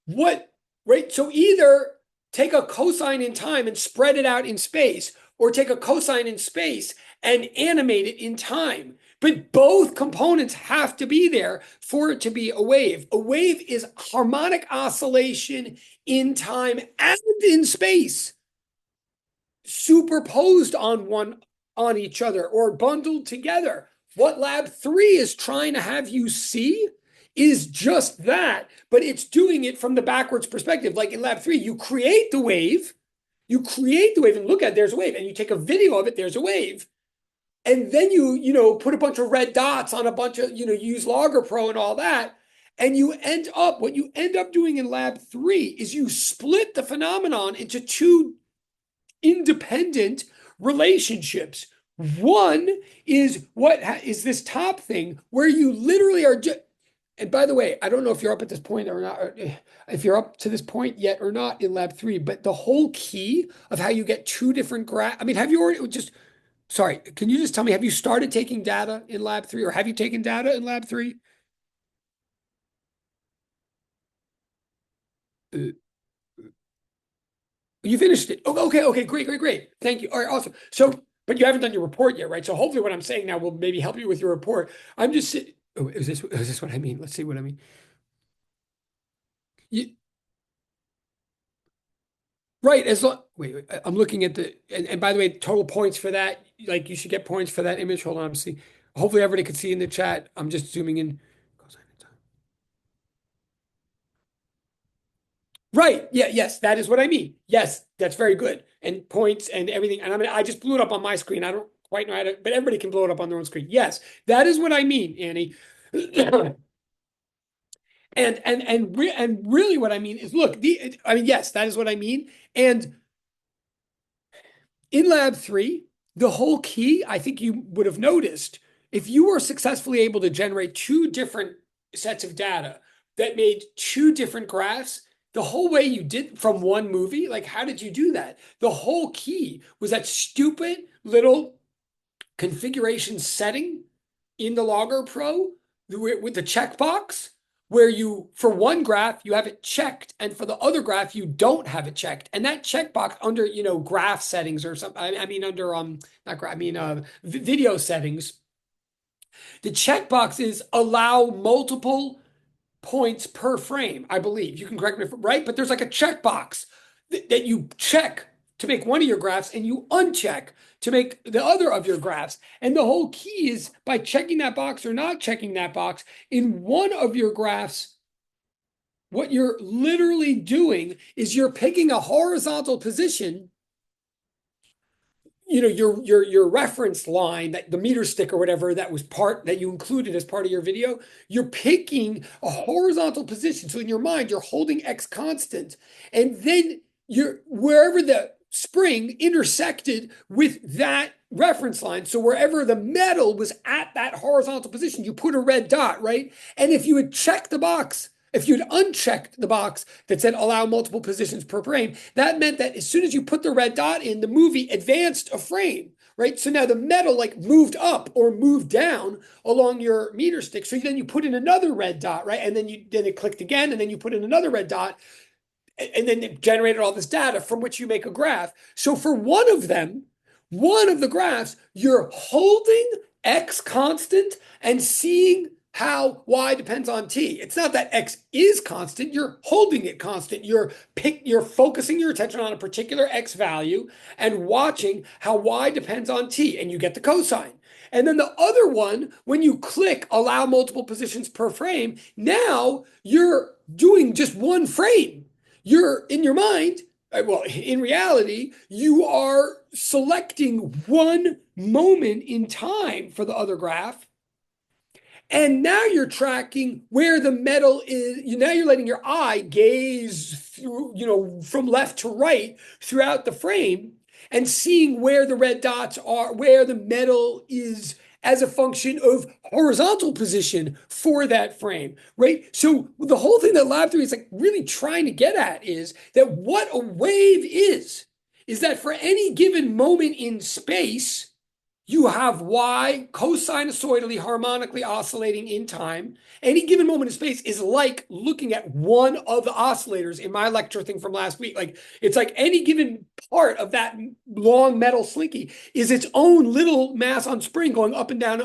What, right? So either take a cosine in time and spread it out in space, or take a cosine in space and animate it in time. But both components have to be there for it to be a wave. A wave is harmonic oscillation in time and in space, superposed on each other or bundled together. What Lab 3 is trying to have you see is just that, but it's doing it from the backwards perspective. Like in Lab 3, you create the wave and look at it, there's a wave, and you take a video of it, there's a wave. And then you put a bunch of red dots on a bunch of, use Logger Pro and all that. And what you end up doing in Lab 3 is you split the phenomenon into two independent relationships. One is is this top thing where you literally are just, and by the way, I don't know if you're up at this point or not, or if you're up to this point yet or not in Lab 3, but the whole key of how you get two different graphs. I mean, have you already sorry, can you just tell me, have you started taking data in Lab 3 or have you taken data in Lab 3? Uh, You finished it. Oh, okay, great. Thank you. All right, awesome. So, but you haven't done your report yet, right? So hopefully what I'm saying now will maybe help you with your report. I'm just sitting. Oh, is this what I mean? Let's see what I mean. You, right, wait, I'm looking at and by the way, total points for that, like you should get points for that image. Hold on, I'm seeing. Hopefully everybody can see in the chat. I'm just zooming in. Right. Yeah. Yes. That is what I mean. Yes. That's very good. And points and everything. And I just blew it up on my screen. I don't quite know how to, but everybody can blow it up on their own screen. Yes. That is what I mean, Annie. And really what I mean is, look, yes, that is what I mean. And in Lab 3, the whole key, I think you would have noticed, if you were successfully able to generate two different sets of data that made two different graphs, the whole way you did from one movie, like how did you do that? The whole key was that stupid little configuration setting in the Logger Pro with the checkbox, where for one graph, you have it checked, and for the other graph, you don't have it checked. And that checkbox under, graph settings or something, I mean, under, not graph, I mean, video settings, the checkbox is allow multiple points per frame, I believe. You can correct me if I'm right, but there's like a checkbox that you check to make one of your graphs and you uncheck to make the other of your graphs. And the whole key is by checking that box or not checking that box in one of your graphs, what you're literally doing is you're picking a horizontal position, your reference line, that the meter stick or whatever that was part that you included as part of your video, you're picking a horizontal position. So in your mind, you're holding X constant, and then you're wherever the spring intersected with that reference line. So wherever the metal was at that horizontal position, you put a red dot, right? And if you had checked the box, if you'd unchecked the box that said allow multiple positions per frame, that meant that as soon as you put the red dot in, the movie advanced a frame, right? So now the metal like moved up or moved down along your meter stick. So then you put in another red dot, right? And then it clicked again, and then you put in another red dot, and then it generated all this data from which you make a graph. So for one of the graphs, you're holding X constant and seeing how Y depends on T. It's not that X is constant, you're holding it constant. You're focusing your attention on a particular X value and watching how Y depends on T, and you get the cosine. And then the other one, when you click allow multiple positions per frame, now you're doing just one frame. You're in your mind, well, in reality, you are selecting one moment in time for the other graph. And now you're tracking where the metal is. Now you're letting your eye gaze through, from left to right throughout the frame and seeing where the red dots are, where the metal is as a function of horizontal position for that frame, right? So the whole thing that lab theory is like really trying to get at is that what a wave is that for any given moment in space, you have Y cosinusoidally harmonically oscillating in time. Any given moment in space is like looking at one of the oscillators in my lecture thing from last week. Like it's like any given part of that long metal slinky is its own little mass on spring going up and down,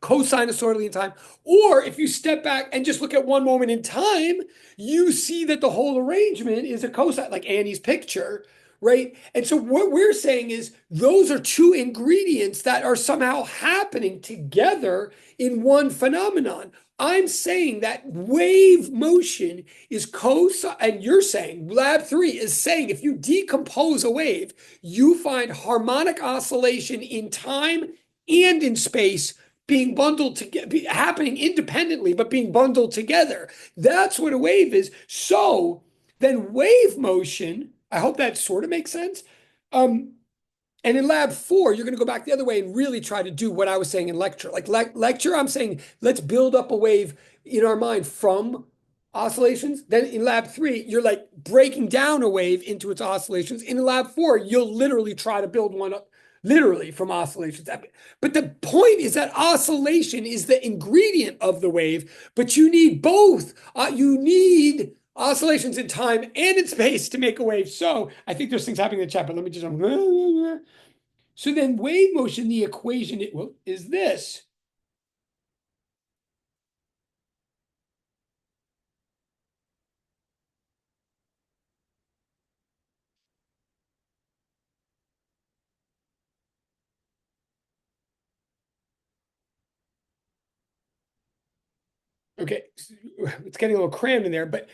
cosinusoidally in time. Or if you step back and just look at one moment in time, you see that the whole arrangement is a cosine, like Annie's picture, right? And so what we're saying is those are two ingredients that are somehow happening together in one phenomenon. I'm saying that wave motion is cosine, and you're saying lab 3 is saying if you decompose a wave, you find harmonic oscillation in time and in space being bundled together, happening independently, but being bundled together. That's what a wave is. So then wave motion, I hope that sort of makes sense. And in lab 4, you're going to go back the other way and really try to do what I was saying in lecture. Like lecture, I'm saying, let's build up a wave in our mind from oscillations. Then in lab 3, you're like breaking down a wave into its oscillations. In lab 4, you'll literally try to build one up literally from oscillations. But the point is that oscillation is the ingredient of the wave, but you need both. You need oscillations in time and in space to make a wave. So I think there's things happening in the chat, but let me just. So then wave motion, the equation is this. Okay, it's getting a little crammed in there, but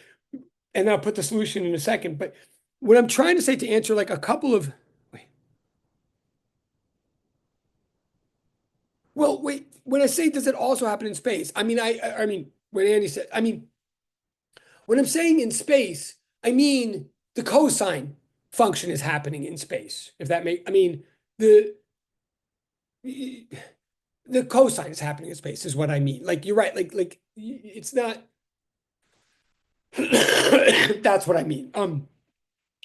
and I'll put the solution in a second. But what I'm trying to say to answer like a couple of well, wait, when I say does it also happen in space? I mean, I mean, when Andy said, I mean, when I'm saying in space, I mean the cosine function is happening in space. If that I mean, the the cosine is happening in space is what I mean. Like you're right, like it's not that's what I mean.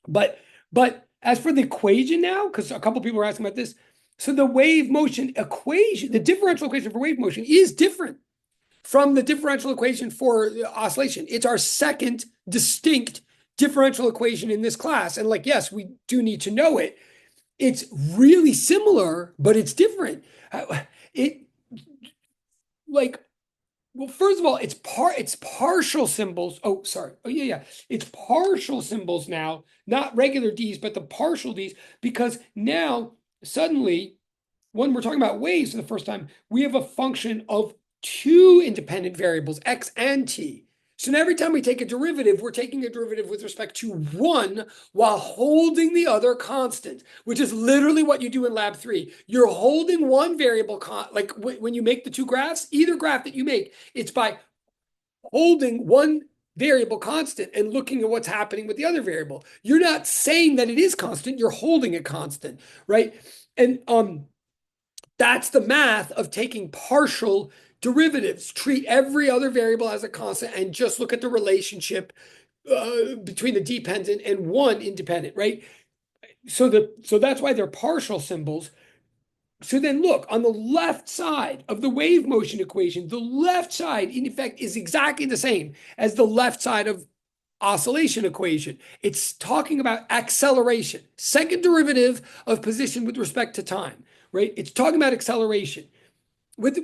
But as for the equation now, because a couple people are asking about this, so the wave motion equation, the differential equation for wave motion is different from the differential equation for oscillation. It's our second distinct differential equation in this class. And like, yes, we do need to know it. It's really similar, but it's different. It like, well, first of all, it's partial symbols. Oh, sorry. Oh, yeah. It's partial symbols now, not regular D's, but the partial D's, because now suddenly when we're talking about waves for the first time, we have a function of two independent variables, x and t. So now every time we take a derivative, we're taking a derivative with respect to one while holding the other constant, which is literally what you do in lab 3. You're holding one variable, like when you make the two graphs, either graph that you make, it's by holding one variable constant and looking at what's happening with the other variable. You're not saying that it is constant, you're holding it constant, right? And that's the math of taking partial derivatives. Treat every other variable as a constant and just look at the relationship between the dependent and one independent, right? So that's why they're partial symbols. So then look, on the left side of the wave motion equation, the left side, in effect, is exactly the same as the left side of oscillation equation. It's talking about acceleration, second derivative of position with respect to time, right? It's talking about acceleration. With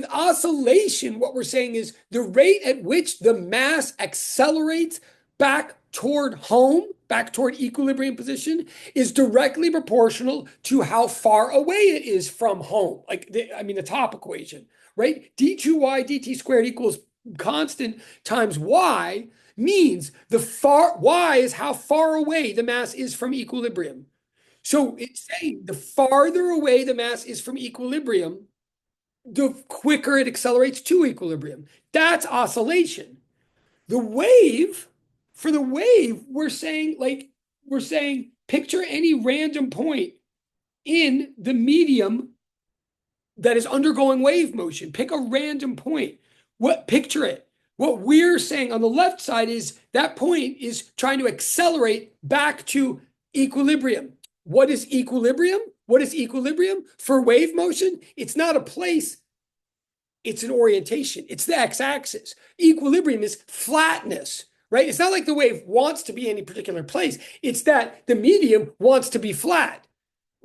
oscillation, what we're saying is the rate at which the mass accelerates back toward home, back toward equilibrium position, is directly proportional to how far away it is from home. Like, the top equation, right? d2y dt squared equals constant times y means y is how far away the mass is from equilibrium. So it's saying the farther away the mass is from equilibrium, the quicker it accelerates to equilibrium. That's oscillation. The wave, for the wave, we're saying picture any random point in the medium that is undergoing wave motion. Pick a random point. Picture it. What we're saying on the left side is that point is trying to accelerate back to equilibrium. What is equilibrium? What is equilibrium for wave motion? It's not a place, it's an orientation. It's the x-axis. Equilibrium is flatness, right? It's not like the wave wants to be any particular place. It's that the medium wants to be flat,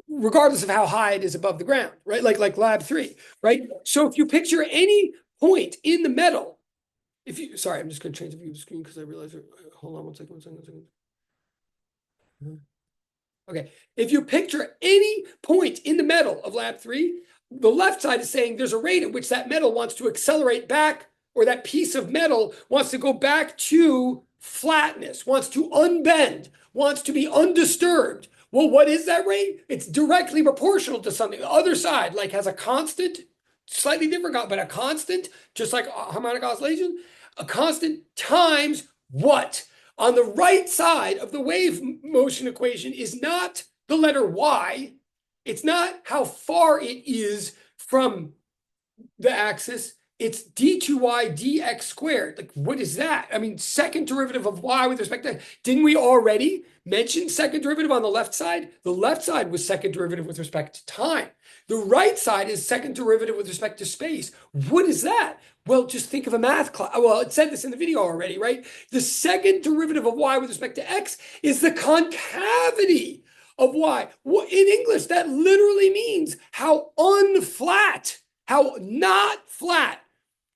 regardless of how high it is above the ground, right? Like lab 3, right? So if you picture any point in the metal, sorry, I'm just going to change the view of the screen because I realize, hold on one second. Okay, if you picture any point in the metal of lab 3, the left side is saying there's a rate at which that metal wants to accelerate back, or that piece of metal wants to go back to flatness, wants to unbend, wants to be undisturbed. Well, what is that rate? It's directly proportional to something. The other side, like, has a constant, slightly different, but a constant, just like harmonic oscillation, a constant times what? On the right side of the wave motion equation is not the letter y. It's not how far it is from the axis. It's d2y dx squared. Like, what is that? I mean, second derivative of y with respect to, didn't we already mention second derivative on the left side? The left side was second derivative with respect to time. The right side is second derivative with respect to space. What is that? Well, just think of a math class. Well, it said this in the video already, right? The second derivative of y with respect to x is the concavity of y. In English, that literally means how unflat, how not flat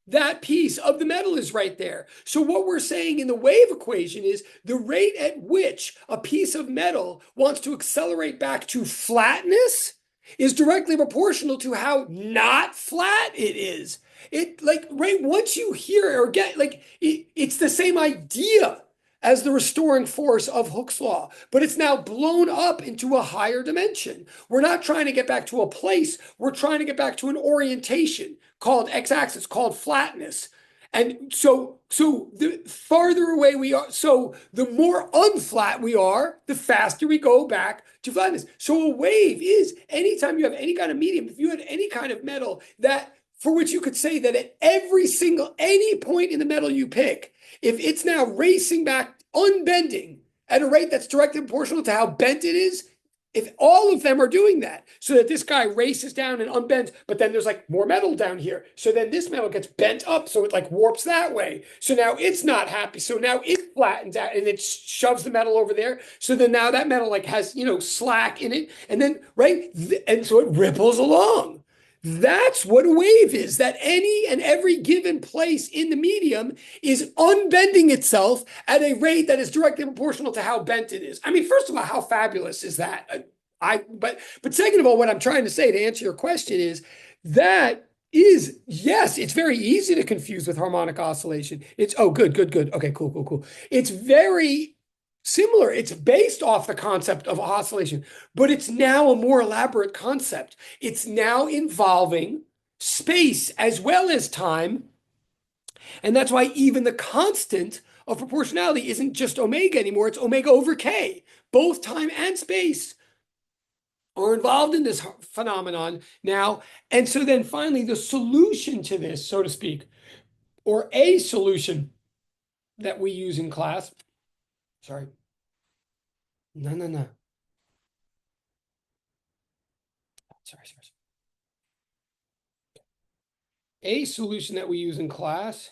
that piece of the metal is right there. So what we're saying in the wave equation is the rate at which a piece of metal wants to accelerate back to flatness is directly proportional to how not flat it is. It, like, right, once you hear or get, like, it's the same idea as the restoring force of Hooke's law, but it's now blown up into a higher dimension. We're not trying to get back to a place. We're trying to get back to an orientation called x-axis, called flatness. And so the farther away we are, so the more unflat we are, the faster we go back to flatness. So a wave is anytime you have any kind of medium, if you had any kind of metal that, for which you could say that at any point in the metal you pick, if it's now racing back, unbending at a rate that's directly proportional to how bent it is, if all of them are doing that, so that this guy races down and unbends, but then there's like more metal down here. So then this metal gets bent up, so it like warps that way. So now it's not happy. So now it flattens out and it shoves the metal over there. So then now that metal like has, slack in it. And then, right? And so it ripples along. That's what a wave is, that any and every given place in the medium is unbending itself at a rate that is directly proportional to how bent it is. I mean, first of all, how fabulous is that? But second of all, what I'm trying to say to answer your question is that is, yes, it's very easy to confuse with harmonic oscillation. It's, oh, good. Okay, cool. It's very similar. It's based off the concept of oscillation, but it's now a more elaborate concept. It's now involving space as well as time. And that's why even the constant of proportionality isn't just omega anymore. It's omega over k. Both time and space are involved in this phenomenon now. And so then finally, the solution to this, so to speak, or a solution that we use in class, sorry. No. Sorry. A solution that we use in class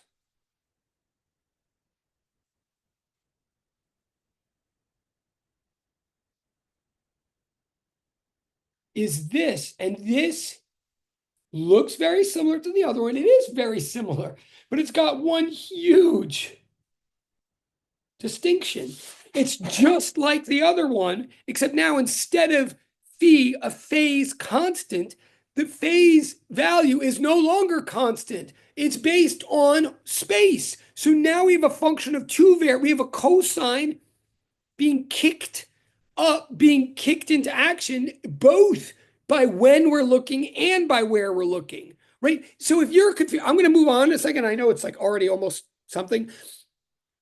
is this, and this looks very similar to the other one. It is very similar, but it's got one huge distinction. It's just like the other one, except now instead of phi, a phase constant, the phase value is no longer constant. It's based on space. So now we have a function of we have a cosine being kicked up, being kicked into action, both by when we're looking and by where we're looking, right? So if you're confused, I'm going to move on in a second. I know it's like already almost something.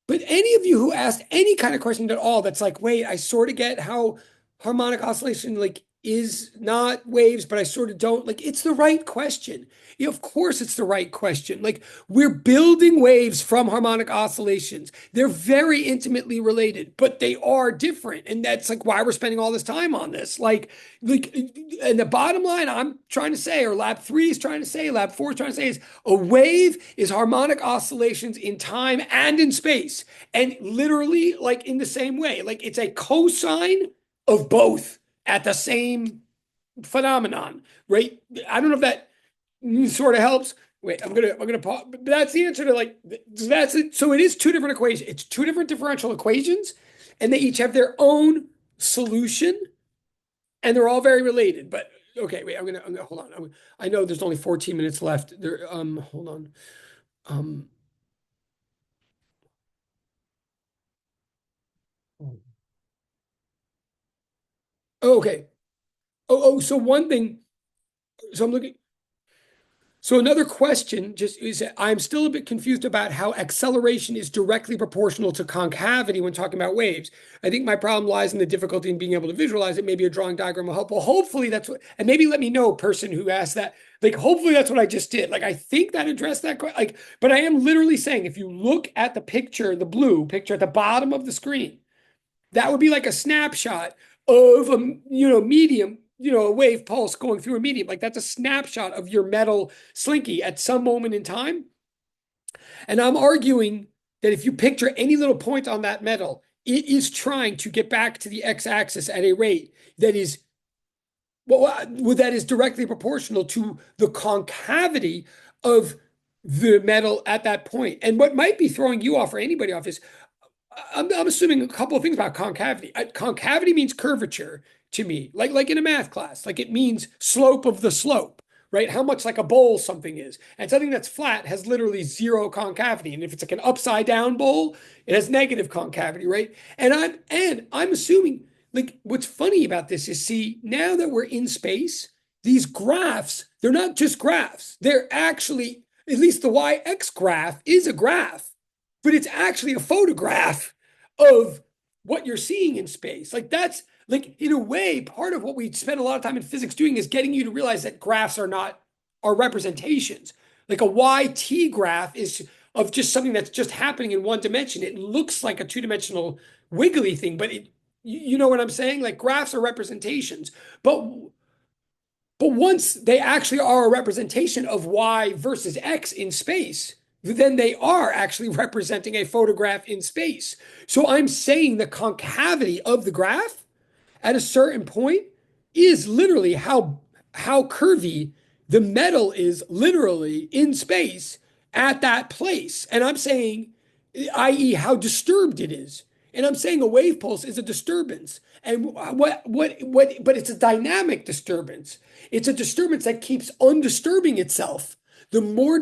But any of you who asked any kind of question at all that's like, wait, I sort of get how harmonic oscillation like is not waves, but I sort of don't like it's the right question. Of course, it's the right question. Like we're building waves from harmonic oscillations. They're very intimately related, but they are different. And that's like why we're spending all this time on this. Like, and the bottom line I'm trying to say, or lab three is trying to say, lab four is trying to say is a wave is harmonic oscillations in time and in space. And literally, like in the same way, like it's a cosine of both at the same phenomenon, right? I don't know if that sort of helps. Wait, I'm gonna pause. But that's the answer to like that's it. So it is two different equations. It's two different differential equations, and they each have their own solution, and they're all very related. But okay, wait, I'm gonna hold on. I know there's only 14 minutes left. There, hold on. Um, oh, okay. So one thing. So I'm looking. So another question just is that I'm still a bit confused about how acceleration is directly proportional to concavity when talking about waves. I think my problem lies in the difficulty in being able to visualize it. Maybe a drawing diagram will help. Well, hopefully that's what, and maybe let me know, person who asked that. Like, hopefully that's what I just did. Like, I think that addressed that. Like, but I am literally saying if you look at the picture, the blue picture at the bottom of the screen, that would be like a snapshot of a medium, a wave pulse going through a medium. Like that's a snapshot of your metal slinky at some moment in time. And I'm arguing that if you picture any little point on that metal, it is trying to get back to the x-axis at a rate that is that is directly proportional to the concavity of the metal at that point. And what might be throwing you off or anybody off is I'm assuming a couple of things about concavity. Concavity means curvature to me, like in a math class. Like it means slope of the slope, right? How much like a bowl something is. And something that's flat has literally zero concavity. And if it's like an upside down bowl, it has negative concavity, right? And I'm assuming like what's funny about this is see, now that we're in space, these graphs, they're not just graphs. They're actually, at least the YX graph is a graph, but it's actually a photograph of what you're seeing in space. Like that's like in a way, part of what we spend a lot of time in physics doing is getting you to realize that graphs are representations. Like a YT graph is of just something that's just happening in one dimension. It looks like a two-dimensional wiggly thing, but you know what I'm saying? Like graphs are representations, but once they actually are a representation of Y versus X in space, then they are actually representing a photograph in space. So I'm saying the concavity of the graph at a certain point is literally how curvy the metal is literally in space at that place. And I'm saying, i.e., how disturbed it is. And I'm saying a wave pulse is a disturbance. And but it's a dynamic disturbance. It's a disturbance that keeps undisturbing itself. The more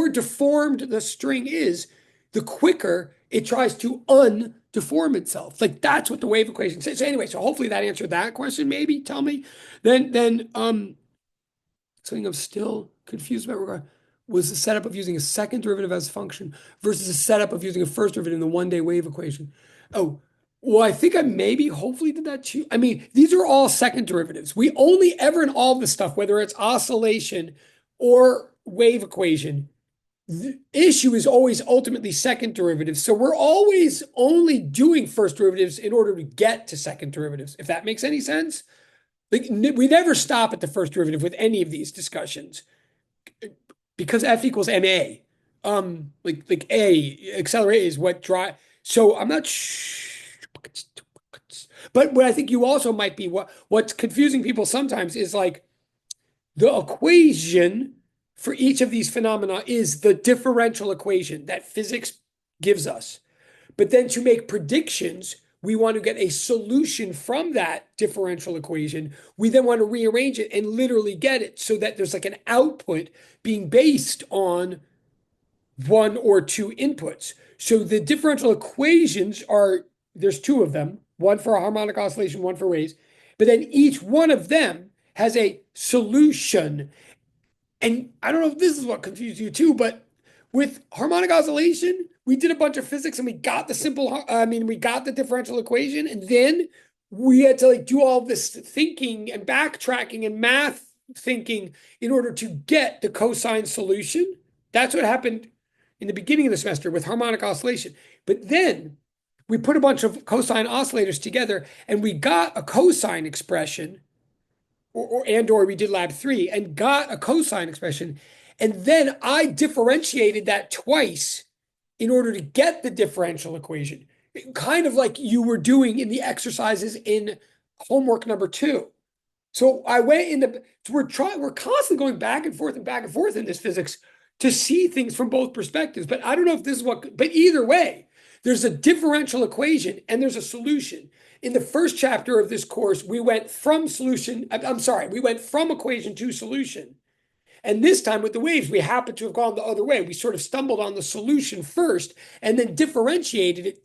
deformed the string is, the quicker it tries to undeform itself. Like that's what the wave equation says. So anyway, so hopefully that answered that question. Maybe tell me. Then something I'm still confused about was the setup of using a second derivative as a function versus a setup of using a first derivative in the one-day wave equation. Oh, well, I think I maybe hopefully did that too. I mean, these are all second derivatives. We only ever in all this stuff, whether it's oscillation or wave equation, the issue is always ultimately second derivatives. So we're always only doing first derivatives in order to get to second derivatives, if that makes any sense. Like we never stop at the first derivative with any of these discussions because F equals ma. Like A accelerate is what drive. So I'm not but what I think you also might be what's confusing people sometimes is like the equation for each of these phenomena is the differential equation that physics gives us. But then to make predictions, we want to get a solution from that differential equation. We then want to rearrange it and literally get it so that there's like an output being based on one or two inputs. So the differential equations there's two of them, one for a harmonic oscillation, one for waves. But then each one of them has a solution. And I don't know if this is what confused you too, but with harmonic oscillation, we did a bunch of physics and we got the we got the differential equation. And then we had to like do all this thinking and backtracking and math thinking in order to get the cosine solution. That's what happened in the beginning of the semester with harmonic oscillation. But then we put a bunch of cosine oscillators together and we got a cosine expression, or we did lab 3 and got a cosine expression. And then I differentiated that twice in order to get the differential equation, kind of like you were doing in the exercises in homework number 2. So I went in the, we're constantly going back and forth in this physics to see things from both perspectives. But I don't know if this is what, but either way, there's a differential equation and there's a solution. In the first chapter of this course, we went from solution, I'm sorry, we went from equation to solution. And this time with the waves, we happen to have gone the other way. We sort of stumbled on the solution first and then differentiated it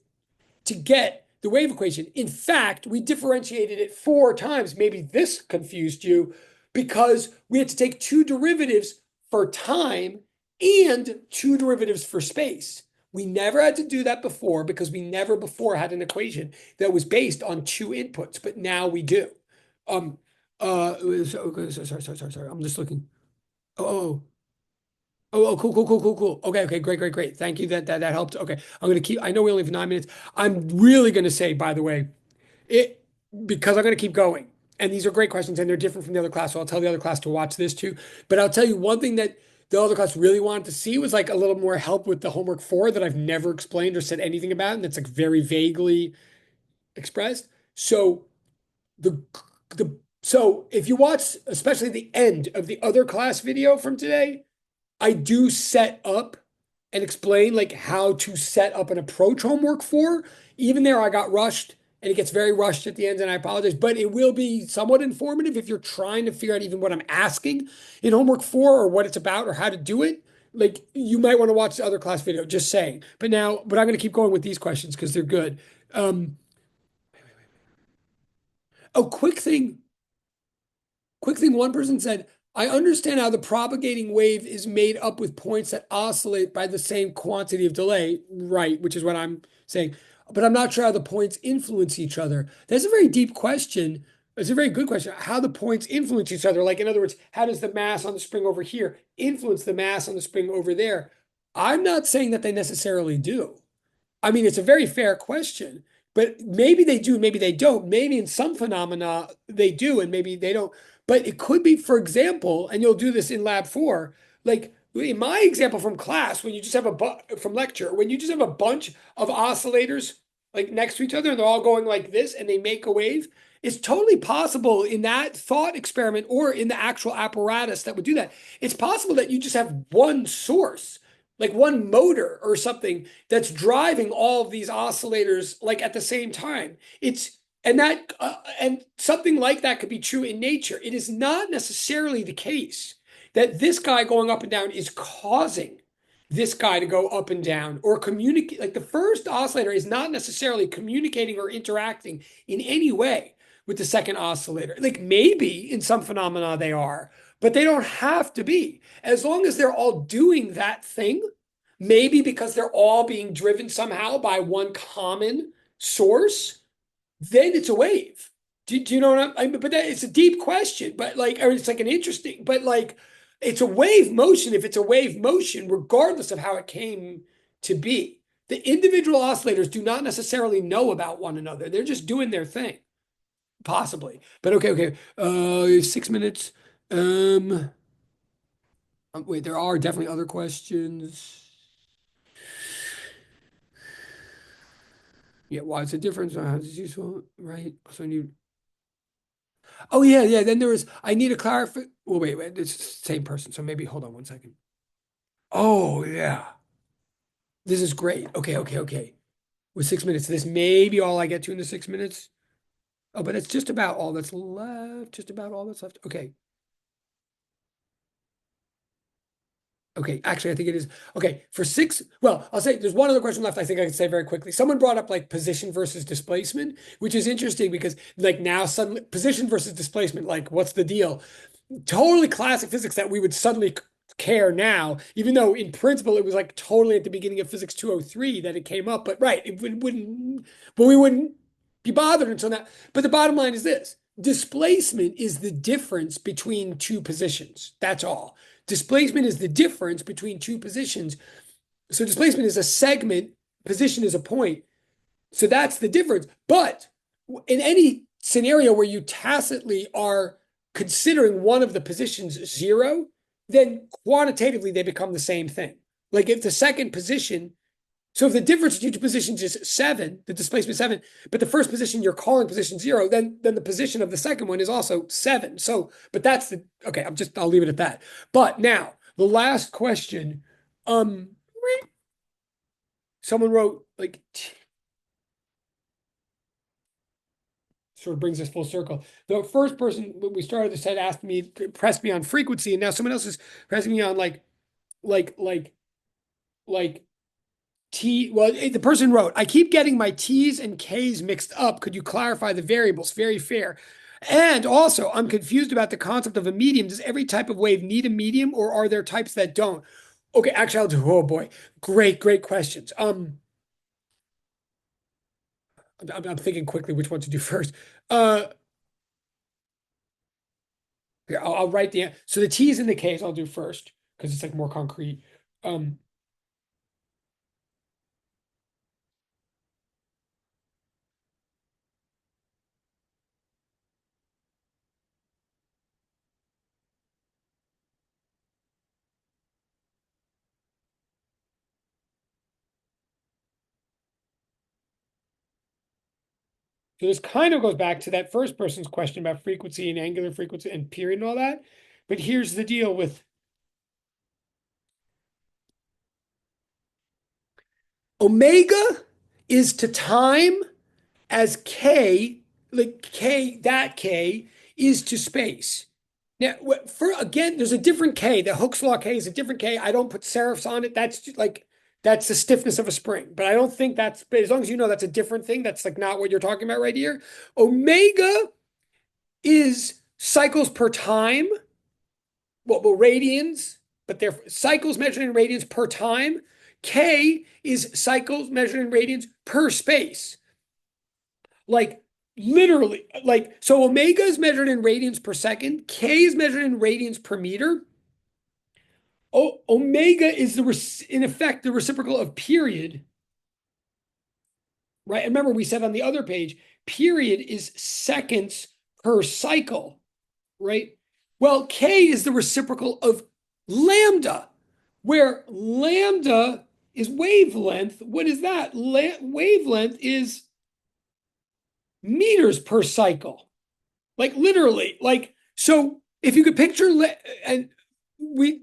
to get the wave equation. In fact, we differentiated it 4 times. Maybe this confused you because we had to take 2 derivatives for time and 2 derivatives for space. We never had to do that before because we never before had an equation that was based on 2 inputs, but now we do. Sorry. I'm just looking. Oh, cool. Okay, great. Thank you. That helped. Okay, I'm gonna keep. I know we only have 9 minutes. I'm really gonna say, by the way, it because I'm gonna keep going. And these are great questions, and they're different from the other class. So I'll tell the other class to watch this too. But I'll tell you one thing that the other class really wanted to see was like a little more help with the homework 4 that I've never explained or said anything about, and that's like very vaguely expressed. So the so if you watch, especially the end of the other class video from today, I do set up and explain like how to set up an approach homework 4. Even there, I got rushed and it gets very rushed at the end, and I apologize, but it will be somewhat informative if you're trying to figure out even what I'm asking in homework 4 or what it's about or how to do it. Like you might want to watch the other class video, just saying. But I'm going to keep going with these questions because they're good. Um, oh, quick thing, one person said, I understand how the propagating wave is made up with points that oscillate by the same quantity of delay, right? Which is what I'm saying. But I'm not sure how the points influence each other. That's a very deep question. It's a very good question. How the points influence each other. Like, in other words, how does the mass on the spring over here influence the mass on the spring over there? I'm not saying that they necessarily do. I mean, it's a very fair question, but maybe they do, maybe they don't. Maybe in some phenomena they do, and maybe they don't. But it could be, for example, and you'll do this in lab 4, like in my example from class, when you just have from lecture, when you just have a bunch of oscillators like next to each other and they're all going like this and they make a wave, it's totally possible in that thought experiment or in the actual apparatus that would do that. It's possible that you just have one source, like one motor or something that's driving all of these oscillators like at the same time. And something like that could be true in nature. It is not necessarily the case that this guy going up and down is causing this guy to go up and down or communicate. Like the first oscillator is not necessarily communicating or interacting in any way with the second oscillator. Like maybe in some phenomena they are, but they don't have to be. As long as they're all doing that thing, maybe because they're all being driven somehow by one common source, then it's a wave. Do you know what I mean? But it's a deep question, but like, or it's like an interesting, but like, it's a wave motion if it's a wave motion, regardless of how it came to be. The individual oscillators do not necessarily know about one another. They're just doing their thing, possibly. But okay. 6 minutes. Wait, there are definitely other questions. Yeah, why is the difference? How is it useful? Right. So I need. Oh yeah. Then there was. I need a clarify. Well, wait. It's the same person. So maybe hold on one second. Oh yeah. This is great. Okay. With 6 minutes, this may be all I get to in the 6 minutes. Oh, but it's just about all that's left. Just about all that's left. Okay. Okay, actually, I think it is. Okay, for 6, well, I'll say there's one other question left I think I can say very quickly. Someone brought up like position versus displacement, which is interesting because like now suddenly position versus displacement, like what's the deal? Totally classic physics that we would suddenly care now, even though in principle it was like totally at the beginning of physics 203 that it came up. But right, it wouldn't, but we wouldn't. be bothered until now. But the bottom line is this: displacement is the difference between two positions. That's all. Displacement is the difference between two positions. So displacement is a segment, position is a point. So that's the difference. But in any scenario where you tacitly are considering one of the positions zero, then quantitatively they become the same thing. Like if the second position, so if the difference between two positions is 7, the displacement 7, but the first position you're calling position 0, then the position of the second one is also 7. So, but that's the okay. I'll leave it at that. But now the last question, someone wrote like sort of brings us full circle. The first person when we started this had asked me, pressed me on frequency, and now someone else is pressing me on like T. Well, the person wrote, I keep getting my T's and K's mixed up. Could you clarify the variables? Very fair. And also, I'm confused about the concept of a medium. Does every type of wave need a medium, or are there types that don't? Okay, actually, I'll do. Oh boy, great questions. I'm thinking quickly which one to do first. Here, I'll write the so the T's and the K's I'll do first because it's like more concrete. Um, so this kind of goes back to that first person's question about frequency and angular frequency and period and all that. But here's the deal with omega is to time as k, like k, that k is to space. Now, for again, there's a different k. The Hooke's law k is a different k. I don't put serifs on it. That's just like that's the stiffness of a spring. But I don't think that's. But as long as you know that's a different thing, that's like not what you're talking about right here. Omega is cycles per time. Well, radians, but they're cycles measured in radians per time. K is cycles measured in radians per space. Like literally, like so omega is measured in radians per second, K is measured in radians per meter. Omega is in effect the reciprocal of period, right? And remember we said on the other page, period is seconds per cycle, right? Well, K is the reciprocal of lambda, where lambda is wavelength. What is that? Wavelength is meters per cycle. Like literally, like so if you could picture and we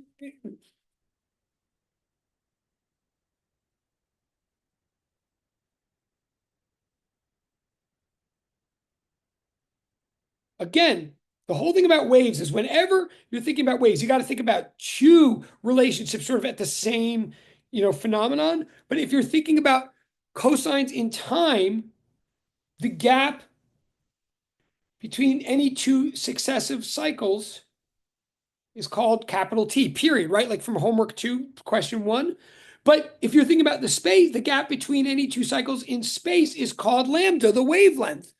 again, the whole thing about waves is whenever you're thinking about waves, you got to think about two relationships sort of at the same, phenomenon. But if you're thinking about cosines in time, the gap between any two successive cycles is called capital T, period, right? Like from homework 2, question 1. But if you're thinking about the space, the gap between any two cycles in space is called lambda, the wavelength.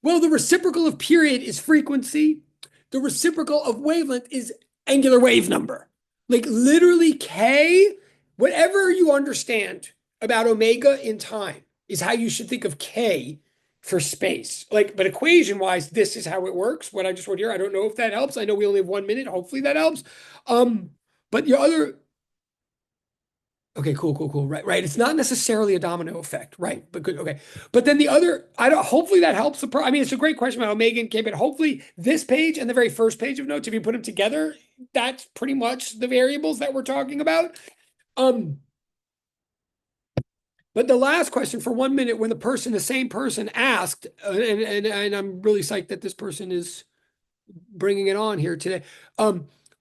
Well, the reciprocal of period is frequency. The reciprocal of wavelength is angular wave number. Like literally K, whatever you understand about omega in time is how you should think of K for space. Like, but equation wise, this is how it works. What I just wrote here, I don't know if that helps. I know we only have 1 minute. Hopefully that helps. But your other Okay, cool. Right. It's not necessarily a domino effect, right? But good. Okay. But then the other, I don't. Hopefully that helps. I mean, it's a great question about omega and K, but hopefully this page and the very first page of notes, if you put them together, that's pretty much the variables that we're talking about. But the last question for 1 minute, when the same person asked, and I'm really psyched that this person is bringing it on here today.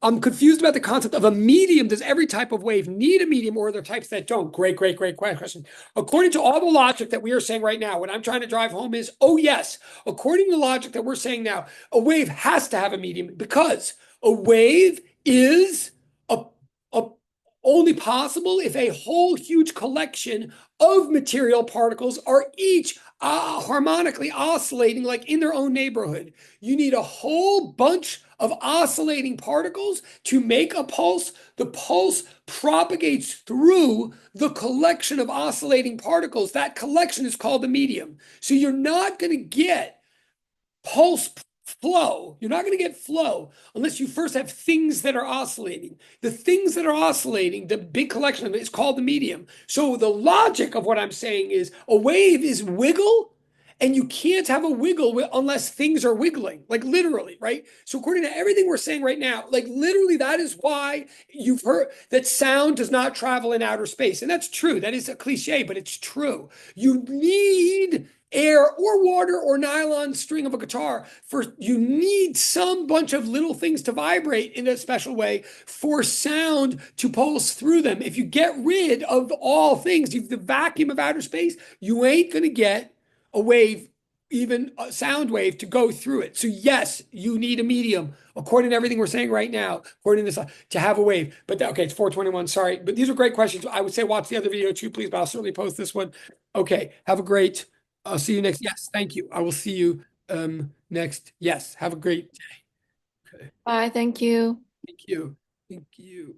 I'm confused about the concept of a medium. Does every type of wave need a medium, or are there types that don't? Great question. According to all the logic that we are saying right now, what I'm trying to drive home is, oh yes, according to the logic that we're saying now, a wave has to have a medium because a wave is a only possible if a whole huge collection of material particles are each harmonically oscillating like in their own neighborhood. You need a whole bunch of oscillating particles to make a pulse. The pulse propagates through the collection of oscillating particles. That collection is called the medium. So you're not going to get pulse flow. You're not going to get flow unless you first have things that are oscillating. The things that are oscillating, the big collection of it, is called the medium. So the logic of what I'm saying is a wave is wiggle, and you can't have a wiggle unless things are wiggling, like literally, right? So according to everything we're saying right now, like literally, that is why you've heard that sound does not travel in outer space. And that's true. That is a cliche, but it's true. You need air or water or nylon string of a guitar for you need some bunch of little things to vibrate in a special way for sound to pulse through them. If you get rid of all things, the vacuum of outer space, you ain't going to get a wave, even a sound wave, to go through it. So yes, you need a medium according to everything we're saying right now, according to this, to have a wave. But okay, it's 4:21. Sorry, but these are great questions. I would say watch the other video too, please. But I'll certainly post this one. Okay, have a great. I'll see you next. Yes, thank you. I will see you next. Yes, have a great day. Okay. Bye, thank you. Thank you. Thank you.